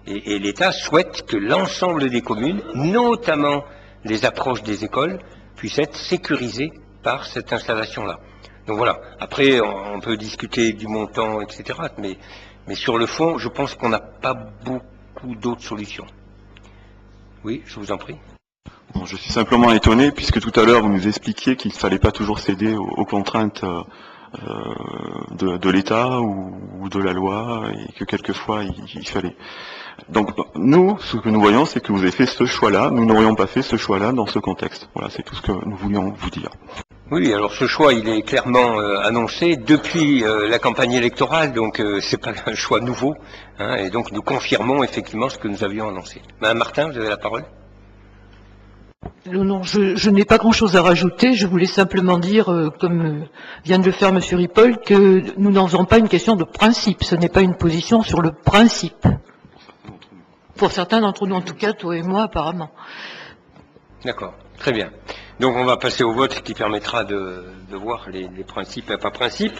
Et l'État souhaite que l'ensemble des communes, notamment les approches des écoles, puissent être sécurisées par cette installation-là. Donc voilà. Après, on peut discuter du montant, etc. Mais sur le fond, je pense qu'on n'a pas beaucoup d'autres solutions. Oui, je vous en prie. Bon, je suis simplement étonné, puisque tout à l'heure, vous nous expliquiez qu'il ne fallait pas toujours céder aux contraintes de l'État ou de la loi, et que quelquefois, il fallait... Donc, nous, ce que nous voyons, c'est que vous avez fait ce choix-là. Nous n'aurions pas fait ce choix-là dans ce contexte. Voilà, c'est tout ce que nous voulions vous dire. Oui, alors ce choix, il est clairement annoncé depuis la campagne électorale, donc c'est pas un choix nouveau, hein, et donc nous confirmons effectivement ce que nous avions annoncé. Madame Martin, vous avez la parole. Non, je n'ai pas grand-chose à rajouter. Je voulais simplement dire, comme vient de le faire M. Ripoll, que nous n'en faisons pas une question de principe. Ce n'est pas une position sur le principe. Pour certains d'entre nous, en tout cas, toi et moi, apparemment. D'accord, très bien. Donc on va passer au vote qui permettra de voir les principes et pas principes.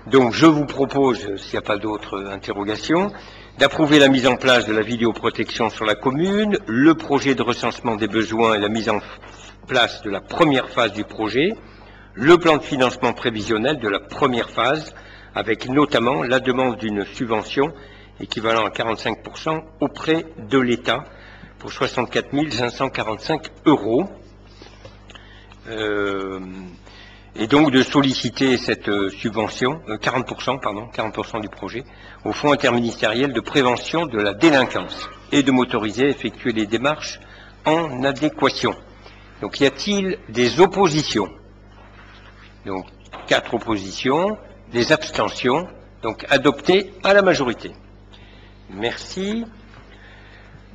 Donc je vous propose, s'il n'y a pas d'autres interrogations, d'approuver la mise en place de la vidéoprotection sur la commune, le projet de recensement des besoins et la mise en place de la première phase du projet, le plan de financement prévisionnel de la première phase, avec notamment la demande d'une subvention équivalent à 45% auprès de l'État pour 64 545 €. Et donc de solliciter cette subvention, 40% du projet, au Fonds interministériel de prévention de la délinquance et de m'autoriser à effectuer les démarches en adéquation. Donc y a-t-il des oppositions? Donc 4 oppositions, des abstentions, donc adopté à la majorité. Merci.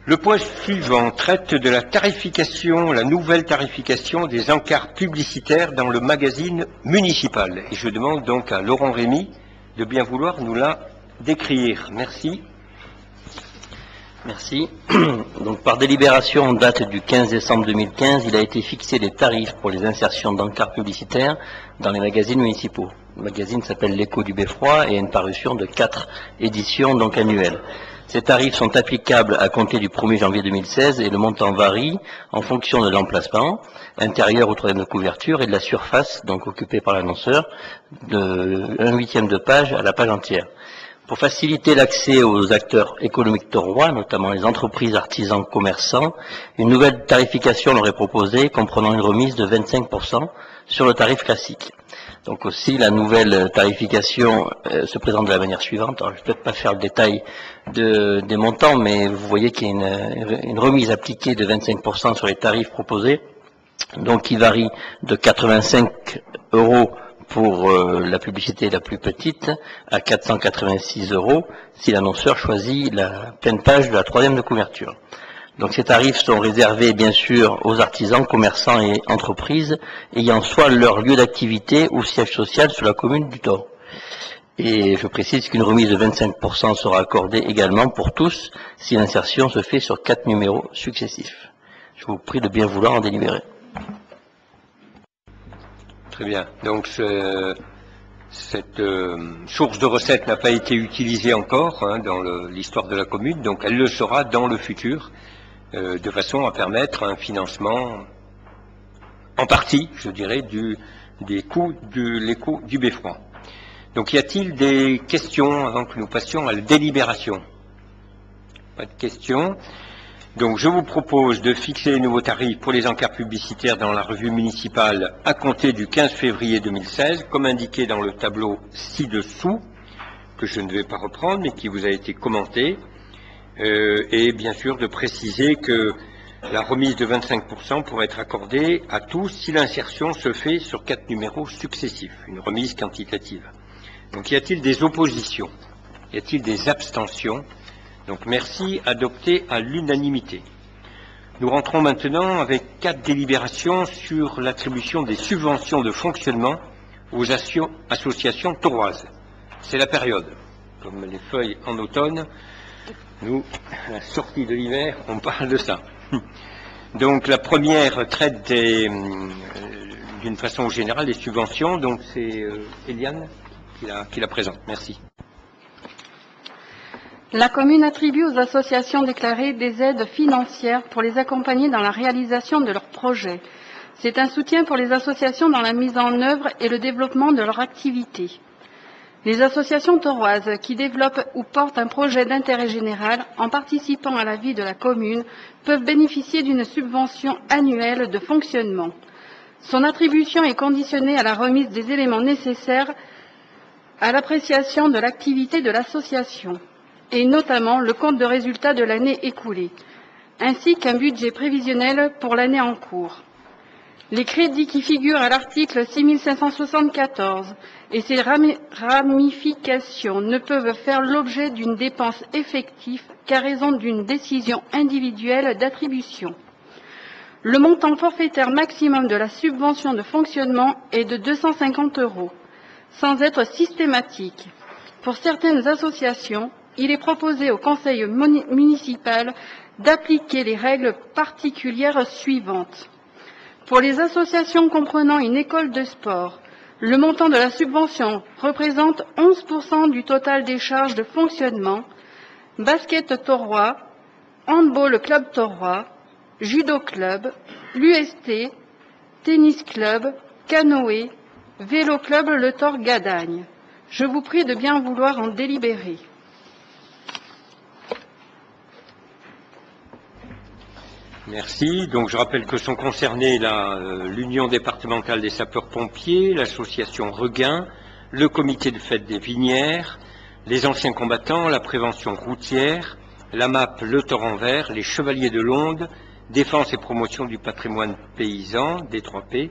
Le point suivant traite de la tarification, la nouvelle tarification des encarts publicitaires dans le magazine municipal. Et je demande donc à Laurent Rémy de bien vouloir nous la décrire. Merci. Merci. Donc, par délibération en date du 15 décembre 2015, il a été fixé des tarifs pour les insertions d'encarts publicitaires dans les magazines municipaux. Le magazine s'appelle L'Écho du Beffroi et a une parution de 4 éditions, donc annuelles. Ces tarifs sont applicables à compter du 1er janvier 2016 et le montant varie en fonction de l'emplacement, intérieur ou troisième de couverture, et de la surface, donc occupée par l'annonceur, de 1/8 de page à la page entière. Pour faciliter l'accès aux acteurs économiques taurois, notamment les entreprises, artisans, commerçants, une nouvelle tarification leur est proposée, comprenant une remise de 25% sur le tarif classique. Donc aussi, la nouvelle tarification se présente de la manière suivante. Alors, je ne vais peut-être pas faire le détail des montants, mais vous voyez qu'il y a une remise appliquée de 25% sur les tarifs proposés, donc qui varie de 85 € pour la publicité la plus petite à 486 € si l'annonceur choisit la pleine page de la troisième de couverture. Donc ces tarifs sont réservés bien sûr aux artisans, commerçants et entreprises ayant soit leur lieu d'activité ou siège social sur la commune du Thor. Et je précise qu'une remise de 25% sera accordée également pour tous si l'insertion se fait sur 4 numéros successifs. Je vous prie de bien vouloir en délibérer. Très bien. Donc cette source de recettes n'a pas été utilisée encore dans l'histoire de la commune, donc elle le sera dans le futur, de façon à permettre un financement en partie, je dirais, des coûts de l'Écho du Beffroi. Donc y a-t-il des questions avant que nous passions à la délibération? Pas de questions. Donc je vous propose de fixer les nouveaux tarifs pour les encarts publicitaires dans la revue municipale à compter du 15 février 2016, comme indiqué dans le tableau ci-dessous, que je ne vais pas reprendre, mais qui vous a été commenté, et bien sûr de préciser que la remise de 25% pourrait être accordée à tous si l'insertion se fait sur 4 numéros successifs, une remise quantitative. Donc y a-t-il des oppositions? Y a-t-il des abstentions? Donc merci, adopté à l'unanimité. Nous rentrons maintenant avec 4 délibérations sur l'attribution des subventions de fonctionnement aux associations tauroises. C'est la période. Comme les feuilles en automne, nous, à la sortie de l'hiver, on parle de ça. Donc la première traite d'une façon générale des subventions. Donc c'est Eliane qui la présente. Merci. La commune attribue aux associations déclarées des aides financières pour les accompagner dans la réalisation de leurs projets. C'est un soutien pour les associations dans la mise en œuvre et le développement de leur activité. Les associations tauroises qui développent ou portent un projet d'intérêt général en participant à la vie de la commune peuvent bénéficier d'une subvention annuelle de fonctionnement. Son attribution est conditionnée à la remise des éléments nécessaires à l'appréciation de l'activité de l'association, et notamment le compte de résultat de l'année écoulée, ainsi qu'un budget prévisionnel pour l'année en cours. Les crédits qui figurent à l'article 6574 et ses ramifications ne peuvent faire l'objet d'une dépense effective qu'à raison d'une décision individuelle d'attribution. Le montant forfaitaire maximum de la subvention de fonctionnement est de 250 €, sans être systématique. Pour certaines associations, il est proposé au conseil municipal d'appliquer les règles particulières suivantes. Pour les associations comprenant une école de sport, le montant de la subvention représente 11% du total des charges de fonctionnement, basket taurois, handball club taurois, judo club, l'UST, tennis club, canoë, vélo club Le Thor Gadagne. Je vous prie de bien vouloir en délibérer. Merci. Donc je rappelle que sont concernés l'Union départementale des sapeurs-pompiers, l'association Regain, le comité de fête des Vinières, les anciens combattants, la prévention routière, la MAP Le Torrent Vert, les Chevaliers de l'Onde, défense et promotion du patrimoine paysan, des 3P,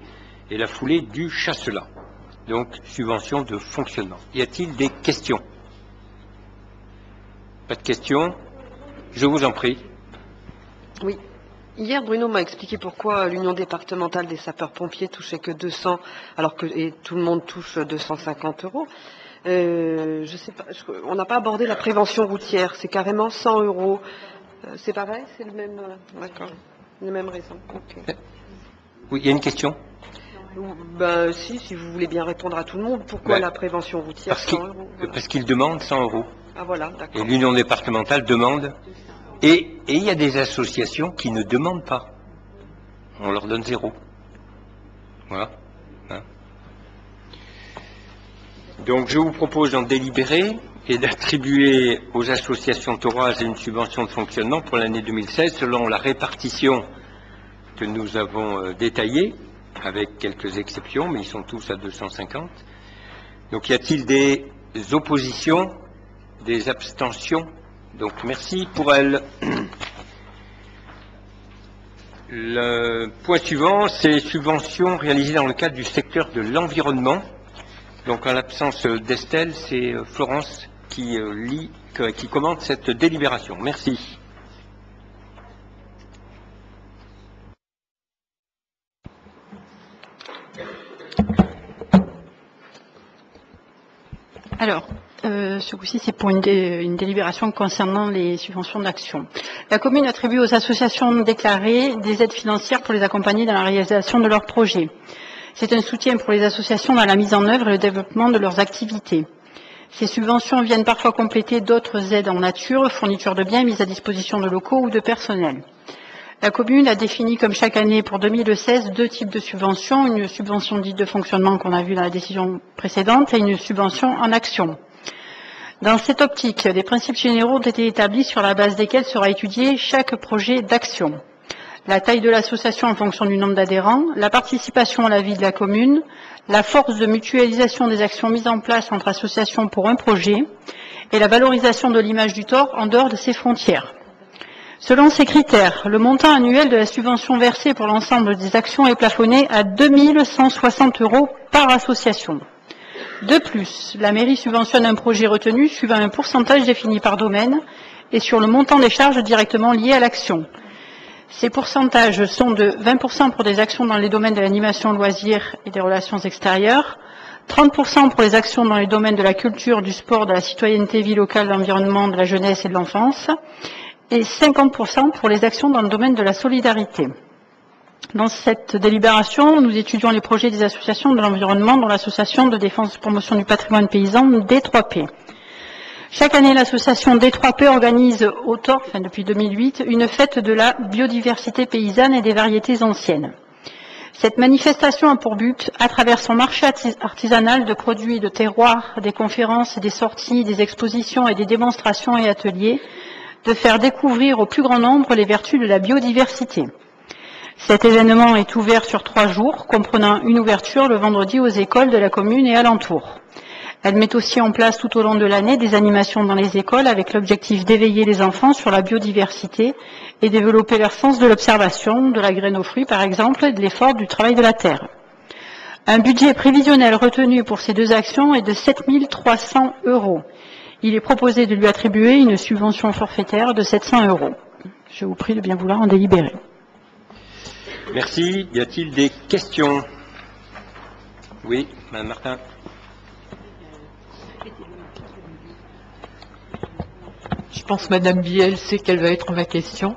et la foulée du Chasselas. Donc subvention de fonctionnement. Y a-t-il des questions? Pas de questions? Je vous en prie. Oui. Hier, Bruno m'a expliqué pourquoi l'Union départementale des sapeurs-pompiers touchait que 200, alors que tout le monde touche 250 €. Je sais pas, on n'a pas abordé la prévention routière, c'est carrément 100 € C'est pareil, c'est le même... D'accord. La même raison. Ok. Oui, il y a une question. Ben, si vous voulez bien répondre à tout le monde, pourquoi la prévention routière 100 €? Parce qu'ils demandent 100 €. Ah voilà, d'accord. Et l'union départementale demande. Et il y a des associations qui ne demandent pas. On leur donne 0. Voilà. Hein. Donc je vous propose d'en délibérer et d'attribuer aux associations tauroises une subvention de fonctionnement pour l'année 2016 selon la répartition que nous avons détaillée, avec quelques exceptions, mais ils sont tous à 250. Donc y a-t-il des oppositions, des abstentions? Donc merci pour elles. Le point suivant, c'est subventions réalisées dans le cadre du secteur de l'environnement. Donc en l'absence d'Estelle, c'est Florence qui commente cette délibération. Merci. Alors, ce coup-ci, c'est pour une délibération concernant les subventions d'action. La commune attribue aux associations déclarées des aides financières pour les accompagner dans la réalisation de leurs projets. C'est un soutien pour les associations dans la mise en œuvre et le développement de leurs activités. Ces subventions viennent parfois compléter d'autres aides en nature, fourniture de biens, mise à disposition de locaux ou de personnel. La commune a défini comme chaque année pour 2016 deux types de subventions, une subvention dite de fonctionnement qu'on a vu dans la décision précédente et une subvention en action. Dans cette optique, des principes généraux ont été établis sur la base desquels sera étudié chaque projet d'action. La taille de l'association en fonction du nombre d'adhérents, la participation à la vie de la commune, la force de mutualisation des actions mises en place entre associations pour un projet et la valorisation de l'image du Thor en dehors de ses frontières. Selon ces critères, le montant annuel de la subvention versée pour l'ensemble des actions est plafonné à 2 160 € par association. De plus, la mairie subventionne un projet retenu suivant un pourcentage défini par domaine et sur le montant des charges directement liées à l'action. Ces pourcentages sont de 20% pour des actions dans les domaines de l'animation, loisirs et des relations extérieures, 30% pour les actions dans les domaines de la culture, du sport, de la citoyenneté, vie locale, de l'environnement, de la jeunesse et de l'enfance, et 50% pour les actions dans le domaine de la solidarité. Dans cette délibération, nous étudions les projets des associations de l'environnement, dont l'association de défense et promotion du patrimoine paysan D3P. Chaque année, l'association D3P organise au Thor, depuis 2008, une fête de la biodiversité paysanne et des variétés anciennes. Cette manifestation a pour but, à travers son marché artisanal de produits de terroir, des conférences, des sorties, des expositions et des démonstrations et ateliers, de faire découvrir au plus grand nombre les vertus de la biodiversité. Cet événement est ouvert sur 3 jours, comprenant une ouverture le vendredi aux écoles de la commune et alentours. Elle met aussi en place tout au long de l'année des animations dans les écoles avec l'objectif d'éveiller les enfants sur la biodiversité et développer leur sens de l'observation, de la graine aux fruits par exemple, et de l'effort du travail de la terre. Un budget prévisionnel retenu pour ces deux actions est de 7 300 €. Il est proposé de lui attribuer une subvention forfaitaire de 700 €. Je vous prie de bien vouloir en délibérer. Merci. Y a-t-il des questions? Oui, Madame Martin. Je pense que Madame Biel sait quelle va être ma question.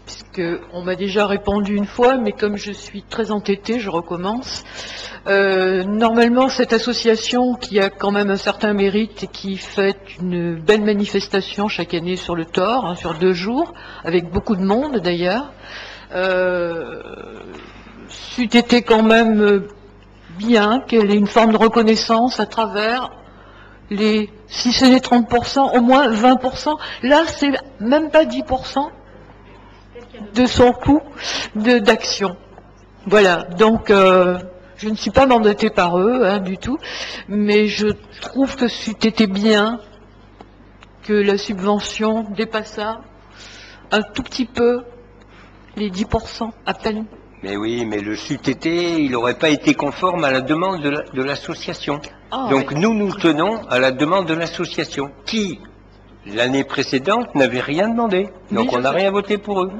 Puisqu'on m'a déjà répondu une fois, mais comme je suis très entêtée, je recommence. Normalement, cette association qui a quand même un certain mérite et qui fait une belle manifestation chaque année sur le Thor, sur 2 jours, avec beaucoup de monde d'ailleurs, c'eût été quand même bien qu'elle ait une forme de reconnaissance à travers les, si ce n'est 30%, au moins 20%. Là, c'est même pas 10% de son coût d'action. Voilà, donc je ne suis pas mandatée par eux du tout, mais je trouve que c'eût été bien que la subvention dépassât un tout petit peu les 10% à peine. Mais oui, mais le SUTT, il n'aurait pas été conforme à la demande de l'association. Donc oui. Nous tenons à la demande de l'association, qui, l'année précédente, n'avait rien demandé. Donc on n'a rien voté pour eux.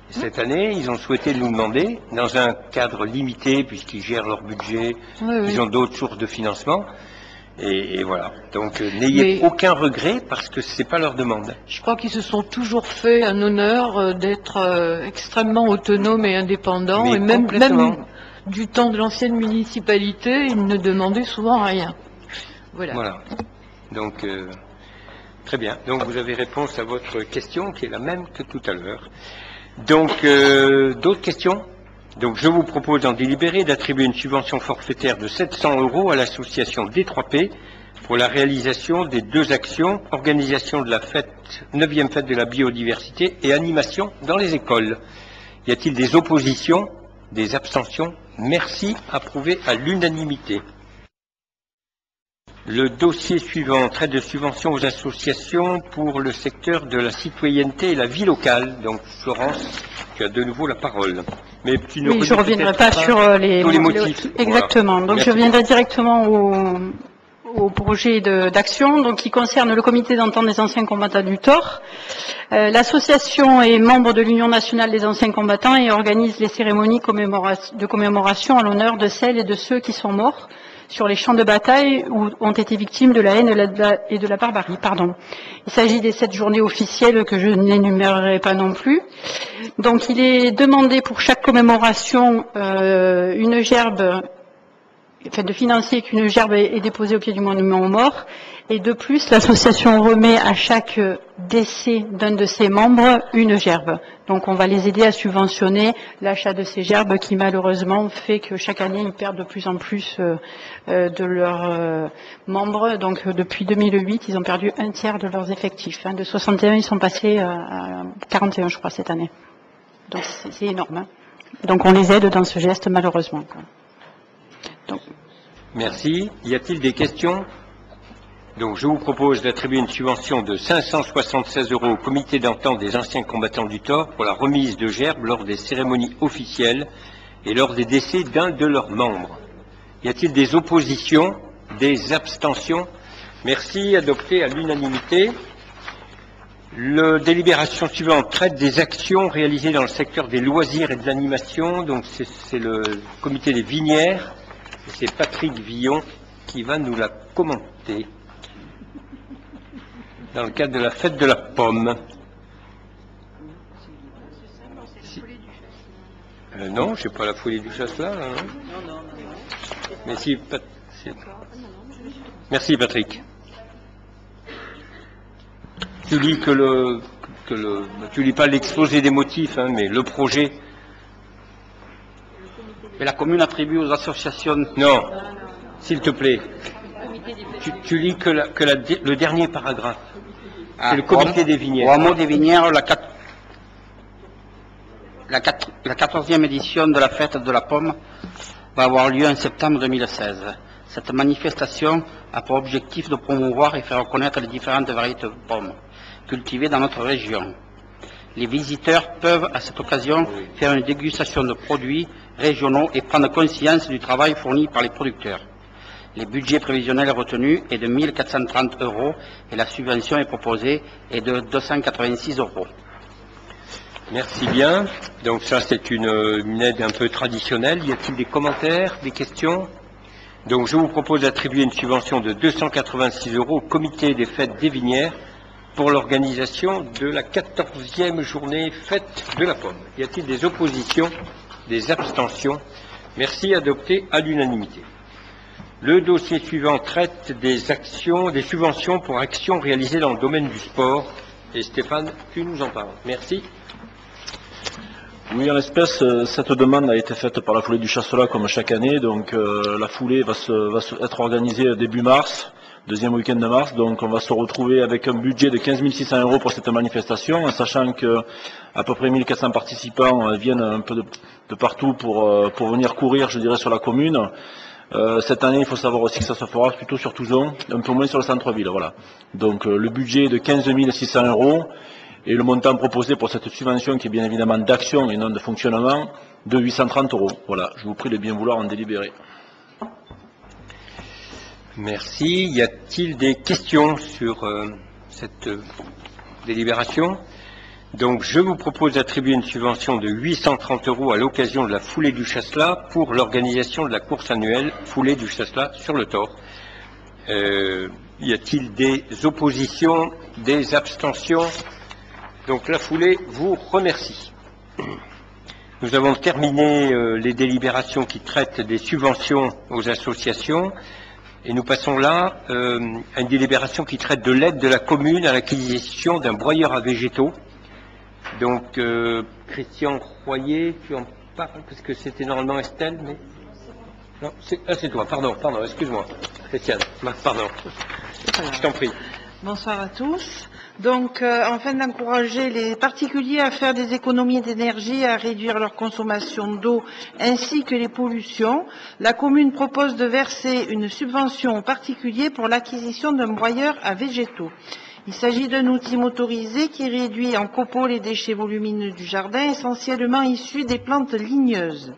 Cette année, ils ont souhaité nous demander, dans un cadre limité, puisqu'ils gèrent leur budget, ils ont d'autres sources de financement, Et voilà. Donc n'ayez aucun regret parce que c'est pas leur demande. Je crois qu'ils se sont toujours fait un honneur d'être extrêmement autonomes et indépendants. Mais Et même complètement. du temps de l'ancienne municipalité, ils ne demandaient souvent rien. Voilà. Donc, très bien. Donc, vous avez réponse à votre question qui est la même que tout à l'heure. Donc, d'autres questions? Donc, je vous propose d'en délibérer d'attribuer une subvention forfaitaire de 700 € à l'association D3P pour la réalisation des 2 actions, organisation de la 9e fête de la biodiversité et animation dans les écoles. Y a-t-il des oppositions, des abstentions? Merci, approuvé à l'unanimité. Le dossier suivant traite de subventions aux associations pour le secteur de la citoyenneté et la vie locale. Donc, Florence, tu as de nouveau la parole. Mais tu ne Oui, je ne reviendrai pas sur tous les motifs. Exactement. Voilà. Donc, Merci. je reviendrai directement au projet d'action, donc qui concerne le comité d'entente des anciens combattants du Thor. L'association est membre de l'Union nationale des anciens combattants et organise les cérémonies de commémoration en l'honneur de celles et de ceux qui sont morts sur les champs de bataille ou ont été victimes de la haine et de la barbarie. Il s'agit des 7 journées officielles que je n'énumérerai pas non plus. Donc il est demandé pour chaque commémoration une gerbe, de financer qu'une gerbe est déposée au pied du monument aux morts. Et de plus, l'association remet à chaque décès d'un de ses membres une gerbe. Donc on va les aider à subventionner l'achat de ces gerbes qui malheureusement fait que chaque année ils perdent de plus en plus de leurs membres. Donc depuis 2008, ils ont perdu un tiers de leurs effectifs. De 61, ils sont passés à 41, je crois, cette année. Donc c'est énorme. Donc on les aide dans ce geste malheureusement. Donc. Merci. Y a-t-il des questions? Donc, je vous propose d'attribuer une subvention de 576 € au comité d'entente des anciens combattants du Thor pour la remise de gerbes lors des cérémonies officielles et lors des décès d'un de leurs membres. Y a-t-il des oppositions, des abstentions? Merci, adopté à l'unanimité. La délibération suivante traite des actions réalisées dans le secteur des loisirs et de l'animation. Donc, c'est le comité des Vinières. Et c'est Patrick Villon qui va nous la commenter dans le cadre de la fête de la pomme. Non, je n'ai pas la folie du chasse-là. Non. Mais si, merci Patrick. Tu lis tu lis pas l'exposé des motifs, mais le projet. Mais la commune attribue aux associations... Non, s'il te plaît. Tu lis que le dernier paragraphe. C'est le comité des Vinières. Au hameau des Vinières, la 14e édition de la fête de la pomme va avoir lieu en septembre 2016. Cette manifestation a pour objectif de promouvoir et faire reconnaître les différentes variétés de pommes cultivées dans notre région. Les visiteurs peuvent, à cette occasion, faire une dégustation de produits régionaux et prendre conscience du travail fourni par les producteurs. Le budget prévisionnel retenu est de 1 430 € et la subvention est proposée est de 286 €. Merci bien. Donc ça, c'est une aide un peu traditionnelle. Y a-t-il des commentaires, des questions? Donc je vous propose d'attribuer une subvention de 286 € au comité des fêtes des Vinières pour l'organisation de la 14e journée fête de la pomme. Y a-t-il des oppositions, des abstentions? Merci, adopté à l'unanimité. Le dossier suivant traite des subventions pour actions réalisées dans le domaine du sport. Et Stéphane, tu nous en parles. Merci. Oui, en l'espèce, cette demande a été faite par la foulée du Chasselas comme chaque année. Donc la foulée va être organisée début mars, deuxième week-end de mars. Donc on va se retrouver avec un budget de 15 600 € pour cette manifestation, en sachant que à peu près 1400 participants viennent un peu de partout pour venir courir, je dirais, sur la commune. Cette année, il faut savoir aussi que ça se fera plutôt sur Touzon, un peu moins sur le centre-ville. Voilà. Donc le budget est de 15 600 € et le montant proposé pour cette subvention, qui est bien évidemment d'action et non de fonctionnement, de 830 €. Voilà, je vous prie de bien vouloir en délibérer. Merci. Y a-t-il des questions sur cette délibération? Donc, je vous propose d'attribuer une subvention de 830 € à l'occasion de la foulée du Chasselas pour l'organisation de la course annuelle foulée du Chasselas sur le Thor. Y a-t-il des oppositions, des abstentions? Donc la foulée vous remercie. Nous avons terminé les délibérations qui traitent des subventions aux associations et nous passons là à une délibération qui traite de l'aide de la commune à l'acquisition d'un broyeur à végétaux. Donc Christian Royer, tu en parles parce que c'était normalement Estelle, mais non, c'est toi, pardon, excuse-moi, Christiane, pardon, je t'en prie. Bonsoir à tous. Donc, afin d'encourager les particuliers à faire des économies d'énergie, à réduire leur consommation d'eau ainsi que les pollutions, la commune propose de verser une subvention aux particuliers pour l'acquisition d'un broyeur à végétaux. Il s'agit d'un outil motorisé qui réduit en copeaux les déchets volumineux du jardin, essentiellement issus des plantes ligneuses.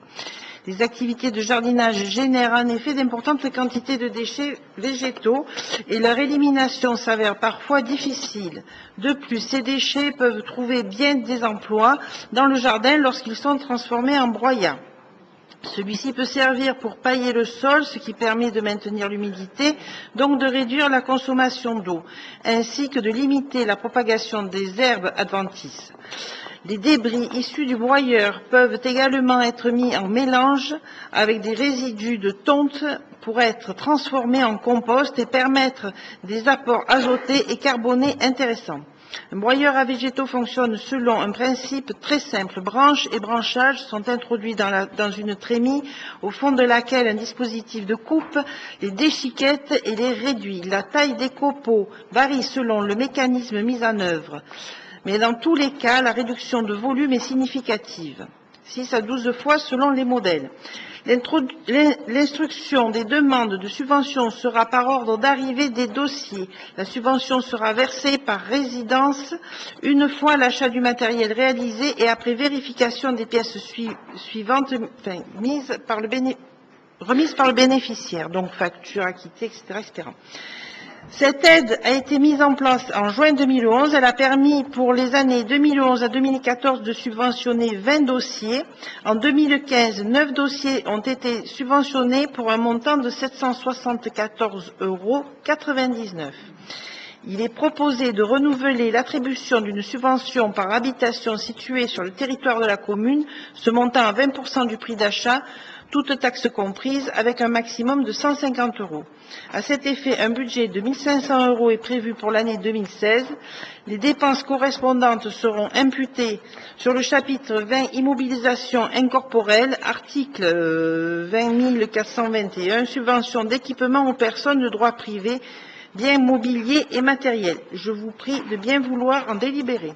Les activités de jardinage génèrent en effet d'importantes quantités de déchets végétaux et leur élimination s'avère parfois difficile. De plus, ces déchets peuvent trouver bien des emplois dans le jardin lorsqu'ils sont transformés en broyat. Celui-ci peut servir pour pailler le sol, ce qui permet de maintenir l'humidité, donc de réduire la consommation d'eau, ainsi que de limiter la propagation des herbes adventices. Les débris issus du broyeur peuvent également être mis en mélange avec des résidus de tonte pour être transformés en compost et permettre des apports azotés et carbonés intéressants. Un broyeur à végétaux fonctionne selon un principe très simple. Branches et branchages sont introduits dans une trémie au fond de laquelle un dispositif de coupe les déchiquette et les réduit. La taille des copeaux varie selon le mécanisme mis en œuvre. Mais dans tous les cas, la réduction de volume est significative, 6 à 12 fois selon les modèles. L'instruction des demandes de subvention sera par ordre d'arrivée des dossiers. La subvention sera versée par résidence une fois l'achat du matériel réalisé et après vérification des pièces suivantes remises par le bénéficiaire, donc facture acquittée, etc. Cette aide a été mise en place en juin 2011. Elle a permis pour les années 2011 à 2014 de subventionner 20 dossiers. En 2015, 9 dossiers ont été subventionnés pour un montant de 774,99 €. Il est proposé de renouveler l'attribution d'une subvention par habitation située sur le territoire de la commune, ce montant à 20% du prix d'achat, toutes taxes comprises, avec un maximum de 150 €. À cet effet, un budget de 1 500 € est prévu pour l'année 2016. Les dépenses correspondantes seront imputées sur le chapitre 20 immobilisation incorporelle, article 20 421, subvention d'équipement aux personnes de droit privé, biens mobiliers et matériels. Je vous prie de bien vouloir en délibérer.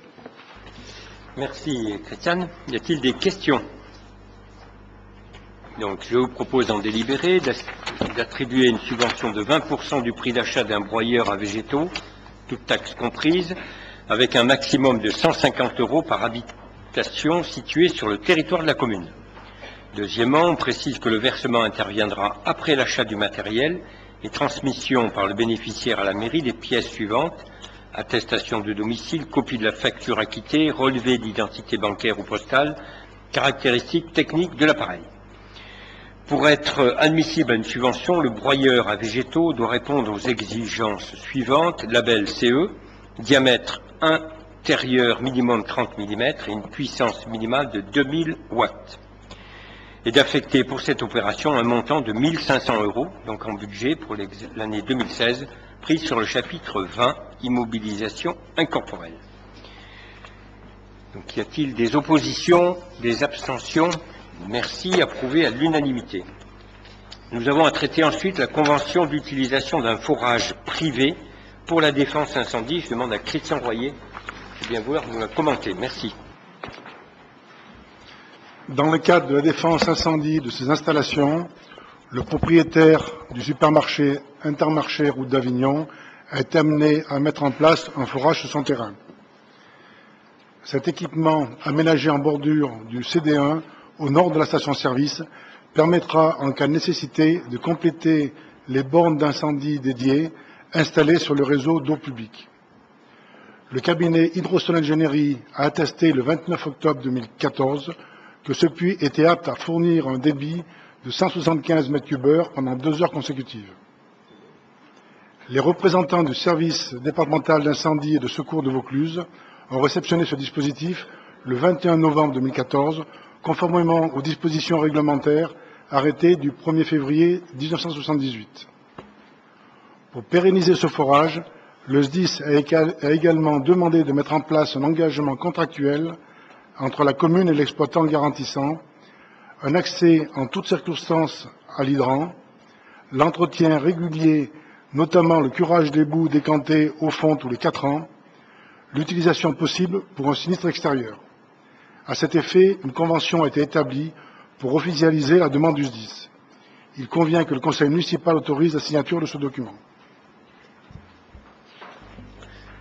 Merci, Christiane. Y a-t-il des questions? Donc, je vous propose d'en délibérer, d'attribuer une subvention de 20% du prix d'achat d'un broyeur à végétaux, toutes taxes comprises, avec un maximum de 150 € par habitation située sur le territoire de la commune. Deuxièmement, on précise que le versement interviendra après l'achat du matériel et transmission par le bénéficiaire à la mairie des pièces suivantes: attestation de domicile, copie de la facture acquittée, relevé d'identité bancaire ou postale, caractéristiques techniques de l'appareil. Pour être admissible à une subvention, le broyeur à végétaux doit répondre aux exigences suivantes: label CE, diamètre intérieur minimum 30 mm et une puissance minimale de 2000 watts. Et d'affecter pour cette opération un montant de 1 500 €, donc en budget pour l'année 2016, pris sur le chapitre 20, immobilisation incorporelle. Donc y a-t-il des oppositions, des abstentions? Merci, approuvé à l'unanimité. Nous avons à traiter ensuite la convention d'utilisation d'un forage privé pour la défense incendie. Je demande à Christian Royer de bien vouloir nous la commenter. Merci. Dans le cadre de la défense incendie de ces installations, le propriétaire du supermarché Intermarché Route d'Avignon a été amené à mettre en place un forage sur son terrain. Cet équipement, aménagé en bordure du CD1 au nord de la station-service, permettra, en cas de nécessité, de compléter les bornes d'incendie dédiées installées sur le réseau d'eau publique. Le cabinet Hydrosol Ingénierie a attesté le 29 octobre 2014 que ce puits était apte à fournir un débit de 175 m3 pendant 2 heures consécutives. Les représentants du service départemental d'incendie et de secours de Vaucluse ont réceptionné ce dispositif le 21 novembre 2014, conformément aux dispositions réglementaires arrêtées du 1er février 1978. Pour pérenniser ce forage, le SDIS a également demandé de mettre en place un engagement contractuel entre la commune et l'exploitant garantissant un accès en toutes circonstances à l'hydrant, l'entretien régulier, notamment le curage des boues décantées au fond tous les 4 ans, l'utilisation possible pour un sinistre extérieur. À cet effet, une convention a été établie pour officialiser la demande du SDIS. Il convient que le conseil municipal autorise la signature de ce document.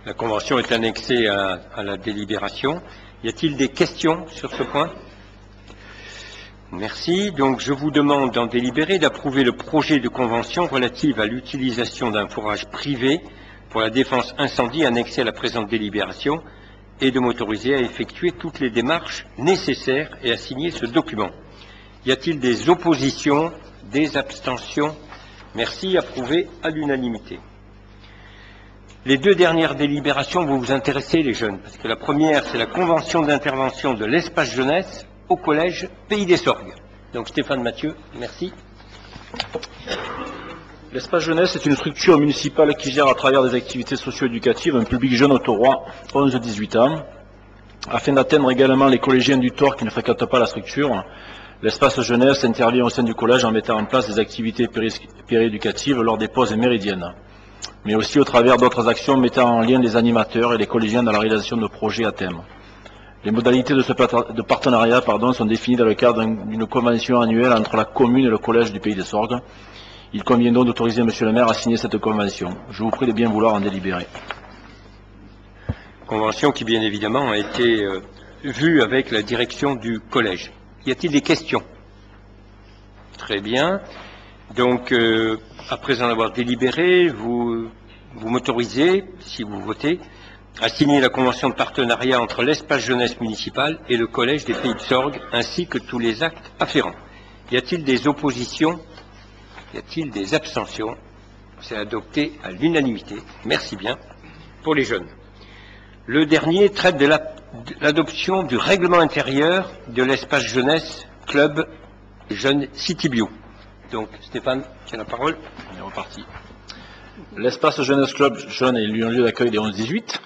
La convention est annexée à la délibération. Y a-t-il des questions sur ce point? Merci. Donc, je vous demande d'en délibérer d'approuver le projet de convention relative à l'utilisation d'un forage privé pour la défense incendie annexé à la présente délibération et de m'autoriser à effectuer toutes les démarches nécessaires et à signer ce document. Y a-t-il des oppositions, des abstentions? Merci. Approuvé à l'unanimité. Les 2 dernières délibérations vont vous intéresser, les jeunes, parce que la première, c'est la convention d'intervention de l'espace jeunesse au collège Pays des Sorgues. Donc Stéphane Mathieu, merci. L'espace jeunesse est une structure municipale qui gère à travers des activités socio-éducatives un public jeune autorois, 11-18 ans. Afin d'atteindre également les collégiens du Thor qui ne fréquentent pas la structure, l'espace jeunesse intervient au sein du collège en mettant en place des activités pérééducatives lors des pauses méridiennes, mais aussi au travers d'autres actions mettant en lien les animateurs et les collégiens dans la réalisation de projets à thème. Les modalités de partenariat sont définies dans le cadre d'une convention annuelle entre la commune et le collège du Pays des Sorgues. Il convient donc d'autoriser Monsieur le maire à signer cette convention. Je vous prie de bien vouloir en délibérer. Convention qui, bien évidemment, a été vue avec la direction du collège. Y a-t-il des questions? Très bien. Donc, après en avoir délibéré, vous m'autorisez, si vous votez, à signer la convention de partenariat entre l'espace jeunesse municipal et le collège des Pays de Sorgues, ainsi que tous les actes afférents. Y a-t-il des oppositions? Y a-t-il des abstentions? C'est adopté à l'unanimité. Merci bien pour les jeunes. Le dernier traite de l'adoption du règlement intérieur de l'espace jeunesse club jeune Citybio. Donc Stéphane, tu as la parole. On est reparti. L'espace jeunesse club jeune est un lieu d'accueil des 11-18.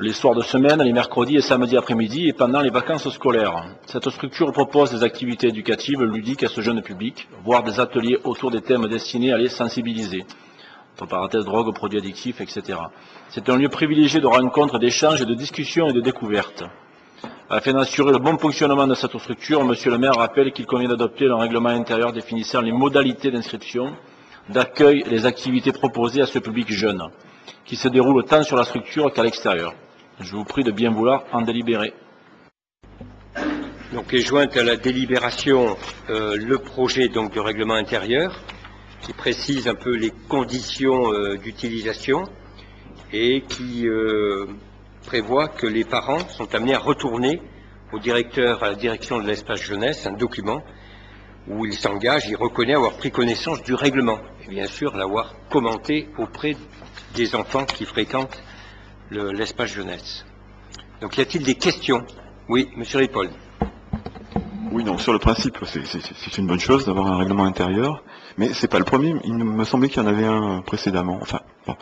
Les soirs de semaine, les mercredis et samedis après-midi et pendant les vacances scolaires. Cette structure propose des activités éducatives ludiques à ce jeune public, voire des ateliers autour des thèmes destinés à les sensibiliser. Entre parenthèses, drogue, produits addictifs, etc. C'est un lieu privilégié de rencontres, d'échanges, de discussions et de découvertes. Afin d'assurer le bon fonctionnement de cette structure, Monsieur le maire rappelle qu'il convient d'adopter un règlement intérieur définissant les modalités d'inscription, d'accueil et les activités proposées à ce public jeune, qui se déroulent tant sur la structure qu'à l'extérieur. Je vous prie de bien vouloir en délibérer. Donc est jointe à la délibération le projet donc de règlement intérieur qui précise un peu les conditions d'utilisation et qui prévoit que les parents sont amenés à retourner au directeur, à la direction de l'espace jeunesse, un document où il s'engage, il reconnaît avoir pris connaissance du règlement et bien sûr l'avoir commenté auprès des enfants qui fréquentent l'espace jeunesse. Donc y a-t-il des questions? Oui, Monsieur Ripoll. Oui, donc sur le principe, c'est une bonne chose d'avoir un règlement intérieur, mais c'est pas le premier. Il me semblait qu'il y en avait un précédemment. Enfin, bon.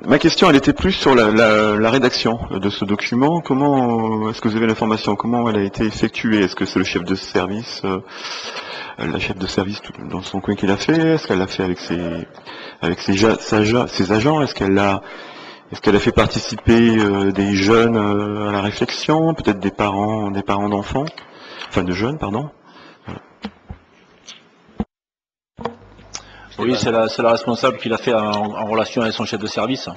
Ma question, elle était plus sur la rédaction de ce document. Comment est-ce que vous avez l'information? Comment elle a été effectuée? Est-ce que c'est le chef de service, la chef de service dans son coin qui l'a fait? Est-ce qu'elle l'a fait avec ses agents? Est-ce qu'elle a fait participer des jeunes à la réflexion, peut-être des parents d'enfants, enfin de jeunes, pardon. Voilà. Oui, c'est la responsable qui l'a fait en relation avec son chef de service.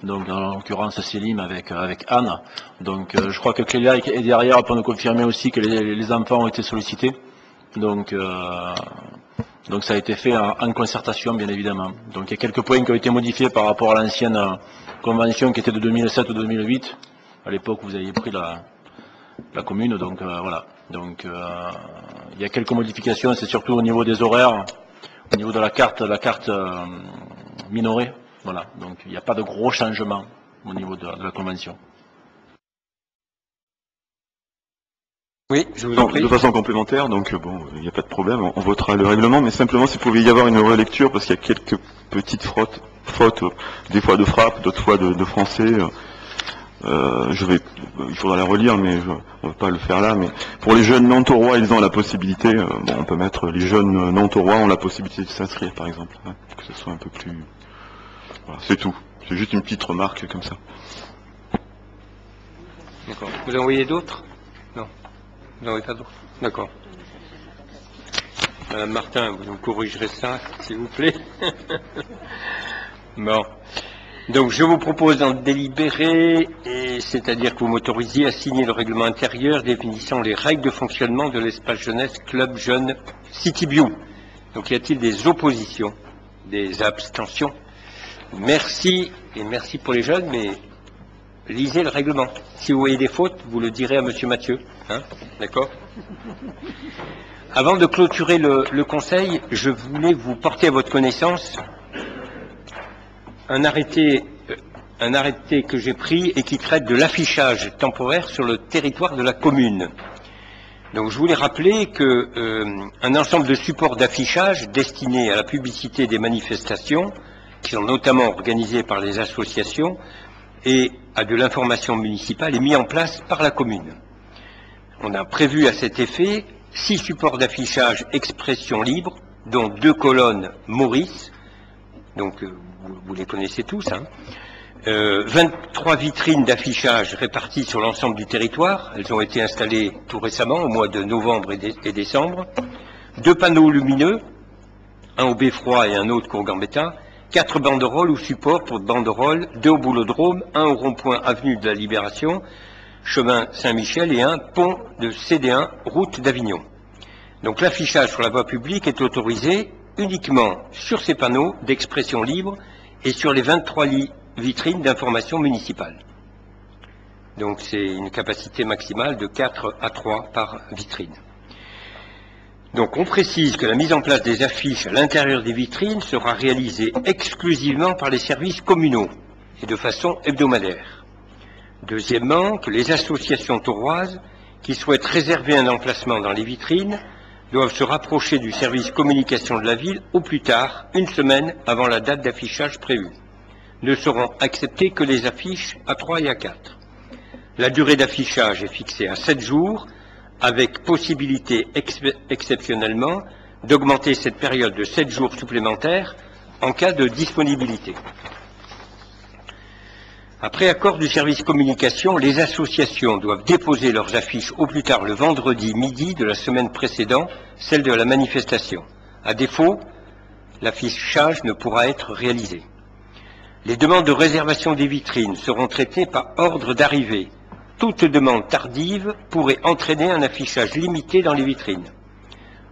Donc en l'occurrence Célim avec Anne. Donc je crois que Clélia est derrière pour nous confirmer aussi que les enfants ont été sollicités. Donc ça a été fait en concertation, bien évidemment. Donc il y a quelques points qui ont été modifiés par rapport à l'ancienne convention qui était de 2007 ou 2008, à l'époque où vous aviez pris la commune. Donc voilà. Donc il y a quelques modifications, c'est surtout au niveau des horaires, au niveau de la carte minoré. Voilà, donc il n'y a pas de gros changements au niveau de la convention. Oui, je vous en prie. De façon complémentaire, donc bon, il n'y a pas de problème, on votera le règlement, mais simplement s'il pouvait y avoir une relecture, parce qu'il y a quelques petites fautes, des fois de frappe, d'autres fois de français. Il faudra la relire, mais on ne va pas le faire là. Mais pour les jeunes non-taurois, ils ont la possibilité. On peut mettre les jeunes non-taurois ont la possibilité de s'inscrire, par exemple, hein, pour que ce soit un peu plus. Voilà, c'est tout. C'est juste une petite remarque comme ça. D'accord. Vous en voyez d'autres? Non. Vous n'en avez pas d'autres? D'accord. Madame Martin, vous nous corrigerez ça, s'il vous plaît. Bon. Donc je vous propose d'en délibérer, c'est-à-dire que vous m'autorisiez à signer le règlement intérieur définissant les règles de fonctionnement de l'espace jeunesse Club Jeune Cityview. Donc y a-t-il des oppositions, des abstentions? Merci, et merci pour les jeunes, mais lisez le règlement. Si vous voyez des fautes, vous le direz à Monsieur Mathieu. Hein, d'accord? Avant de clôturer le Conseil, je voulais vous porter à votre connaissance un arrêté que j'ai pris et qui traite de l'affichage temporaire sur le territoire de la commune. Donc je voulais rappeler qu'un ensemble de supports d'affichage destinés à la publicité des manifestations, qui sont notamment organisées par les associations, et à de l'information municipale, est mis en place par la commune. On a prévu à cet effet 6 supports d'affichage expression libre, dont 2 colonnes Maurice, donc vous les connaissez tous, hein. 23 vitrines d'affichage réparties sur l'ensemble du territoire. Elles ont été installées tout récemment, au mois de novembre et décembre. 2 panneaux lumineux, un au Beffroi et un autre au Gambetta. 4 banderoles ou supports pour banderoles, 2 au Boulodrome, 1 au rond-point avenue de la Libération, chemin Saint-Michel, et 1 pont de CD1, route d'Avignon. Donc l'affichage sur la voie publique est autorisé uniquement sur ces panneaux d'expression libre et sur les 23 vitrines d'information municipale. Donc c'est une capacité maximale de 4 à 3 par vitrine. Donc on précise que la mise en place des affiches à l'intérieur des vitrines sera réalisée exclusivement par les services communaux et de façon hebdomadaire. Deuxièmement, que les associations tauroises qui souhaitent réserver un emplacement dans les vitrines doivent se rapprocher du service communication de la ville au plus tard, 1 semaine avant la date d'affichage prévue. Ne seront acceptées que les affiches à 3 et à 4. La durée d'affichage est fixée à 7 jours, avec possibilité exceptionnellement d'augmenter cette période de 7 jours supplémentaires en cas de disponibilité. Après accord du service communication, les associations doivent déposer leurs affiches au plus tard le vendredi midi de la semaine précédant celle de la manifestation. À défaut, l'affichage ne pourra être réalisé. Les demandes de réservation des vitrines seront traitées par ordre d'arrivée. Toute demande tardive pourrait entraîner un affichage limité dans les vitrines.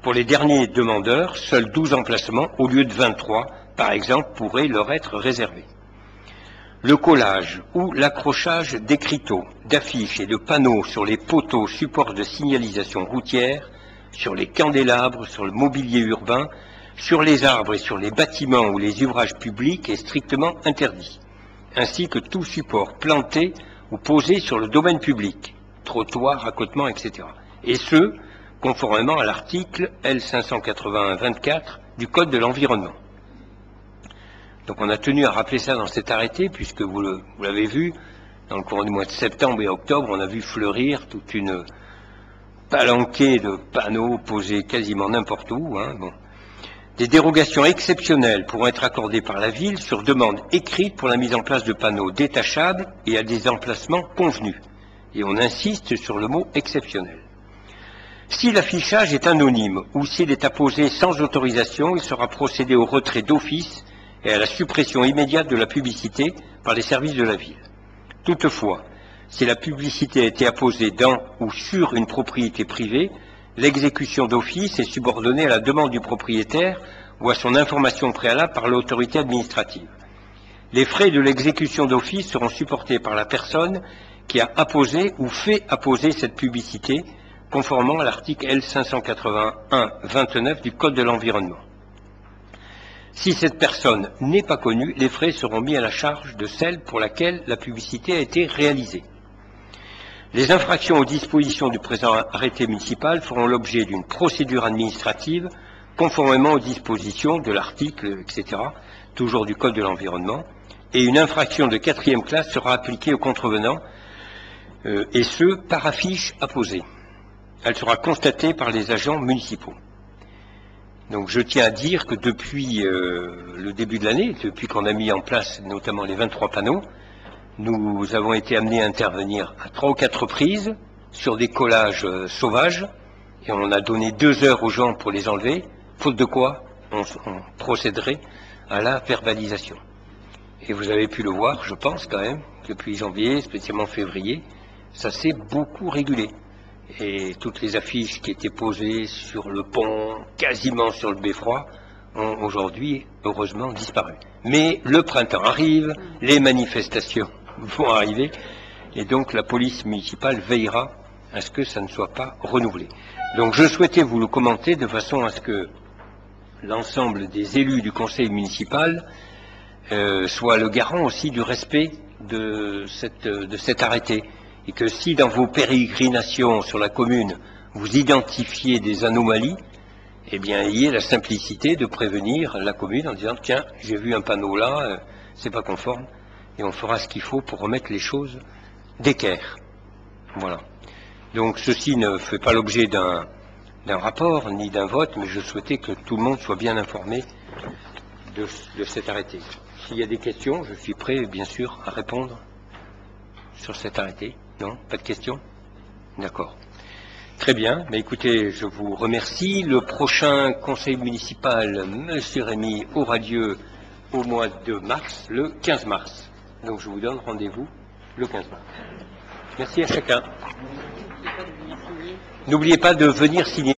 Pour les derniers demandeurs, seuls 12 emplacements au lieu de 23, par exemple, pourraient leur être réservés. Le collage ou l'accrochage d'écriteaux, d'affiches et de panneaux sur les poteaux supports de signalisation routière, sur les candélabres, sur le mobilier urbain, sur les arbres et sur les bâtiments ou les ouvrages publics est strictement interdit, ainsi que tout support planté ou posé sur le domaine public, trottoirs, accotements, etc. Et ce, conformément à l'article L581-24 du Code de l'environnement. Donc on a tenu à rappeler ça dans cet arrêté, puisque vous l'avez vu, dans le cours du mois de septembre et octobre, on a vu fleurir toute une palanquée de panneaux posés quasiment n'importe où. Hein, bon. Des dérogations exceptionnelles pourront être accordées par la ville sur demande écrite pour la mise en place de panneaux détachables et à des emplacements convenus. Et on insiste sur le mot exceptionnel. Si l'affichage est anonyme ou s'il est apposé sans autorisation, il sera procédé au retrait d'office et à la suppression immédiate de la publicité par les services de la ville. Toutefois, si la publicité a été apposée dans ou sur une propriété privée, l'exécution d'office est subordonnée à la demande du propriétaire ou à son information préalable par l'autorité administrative. Les frais de l'exécution d'office seront supportés par la personne qui a apposé ou fait apposer cette publicité, conformément à l'article L581-29 du Code de l'environnement. Si cette personne n'est pas connue, les frais seront mis à la charge de celle pour laquelle la publicité a été réalisée. Les infractions aux dispositions du présent arrêté municipal feront l'objet d'une procédure administrative conformément aux dispositions de l'article, etc., toujours du Code de l'environnement, et une infraction de 4e classe sera appliquée aux contrevenants, et ce, par affiche apposée. Elle sera constatée par les agents municipaux. Donc je tiens à dire que depuis le début de l'année, depuis qu'on a mis en place notamment les 23 panneaux, nous avons été amenés à intervenir à 3 ou 4 reprises sur des collages sauvages, et on a donné 2 heures aux gens pour les enlever, faute de quoi on procéderait à la verbalisation. Et vous avez pu le voir, je pense quand même, depuis janvier, spécialement février, ça s'est beaucoup régulé. Et toutes les affiches qui étaient posées sur le pont, quasiment sur le beffroi, ont aujourd'hui, heureusement, disparu. Mais le printemps arrive, les manifestations vont arriver, et donc la police municipale veillera à ce que ça ne soit pas renouvelé. Donc je souhaitais vous le commenter de façon à ce que l'ensemble des élus du conseil municipal soit le garant aussi du respect de cet arrêté. Et que si dans vos pérégrinations sur la commune, vous identifiez des anomalies, eh bien, ayez la simplicité de prévenir la commune en disant « Tiens, j'ai vu un panneau là, c'est pas conforme », et on fera ce qu'il faut pour remettre les choses d'équerre. Voilà. Donc, ceci ne fait pas l'objet d'un rapport, ni d'un vote, mais je souhaitais que tout le monde soit bien informé de cet arrêté. S'il y a des questions, je suis prêt, bien sûr, à répondre sur cet arrêté. Non? Pas de questions? D'accord. Très bien. Mais écoutez, je vous remercie. Le prochain conseil municipal, Monsieur Rémy, aura lieu au mois de mars, le 15 mars. Donc je vous donne rendez-vous le 15 mars. Merci à chacun. N'oubliez pas de venir signer.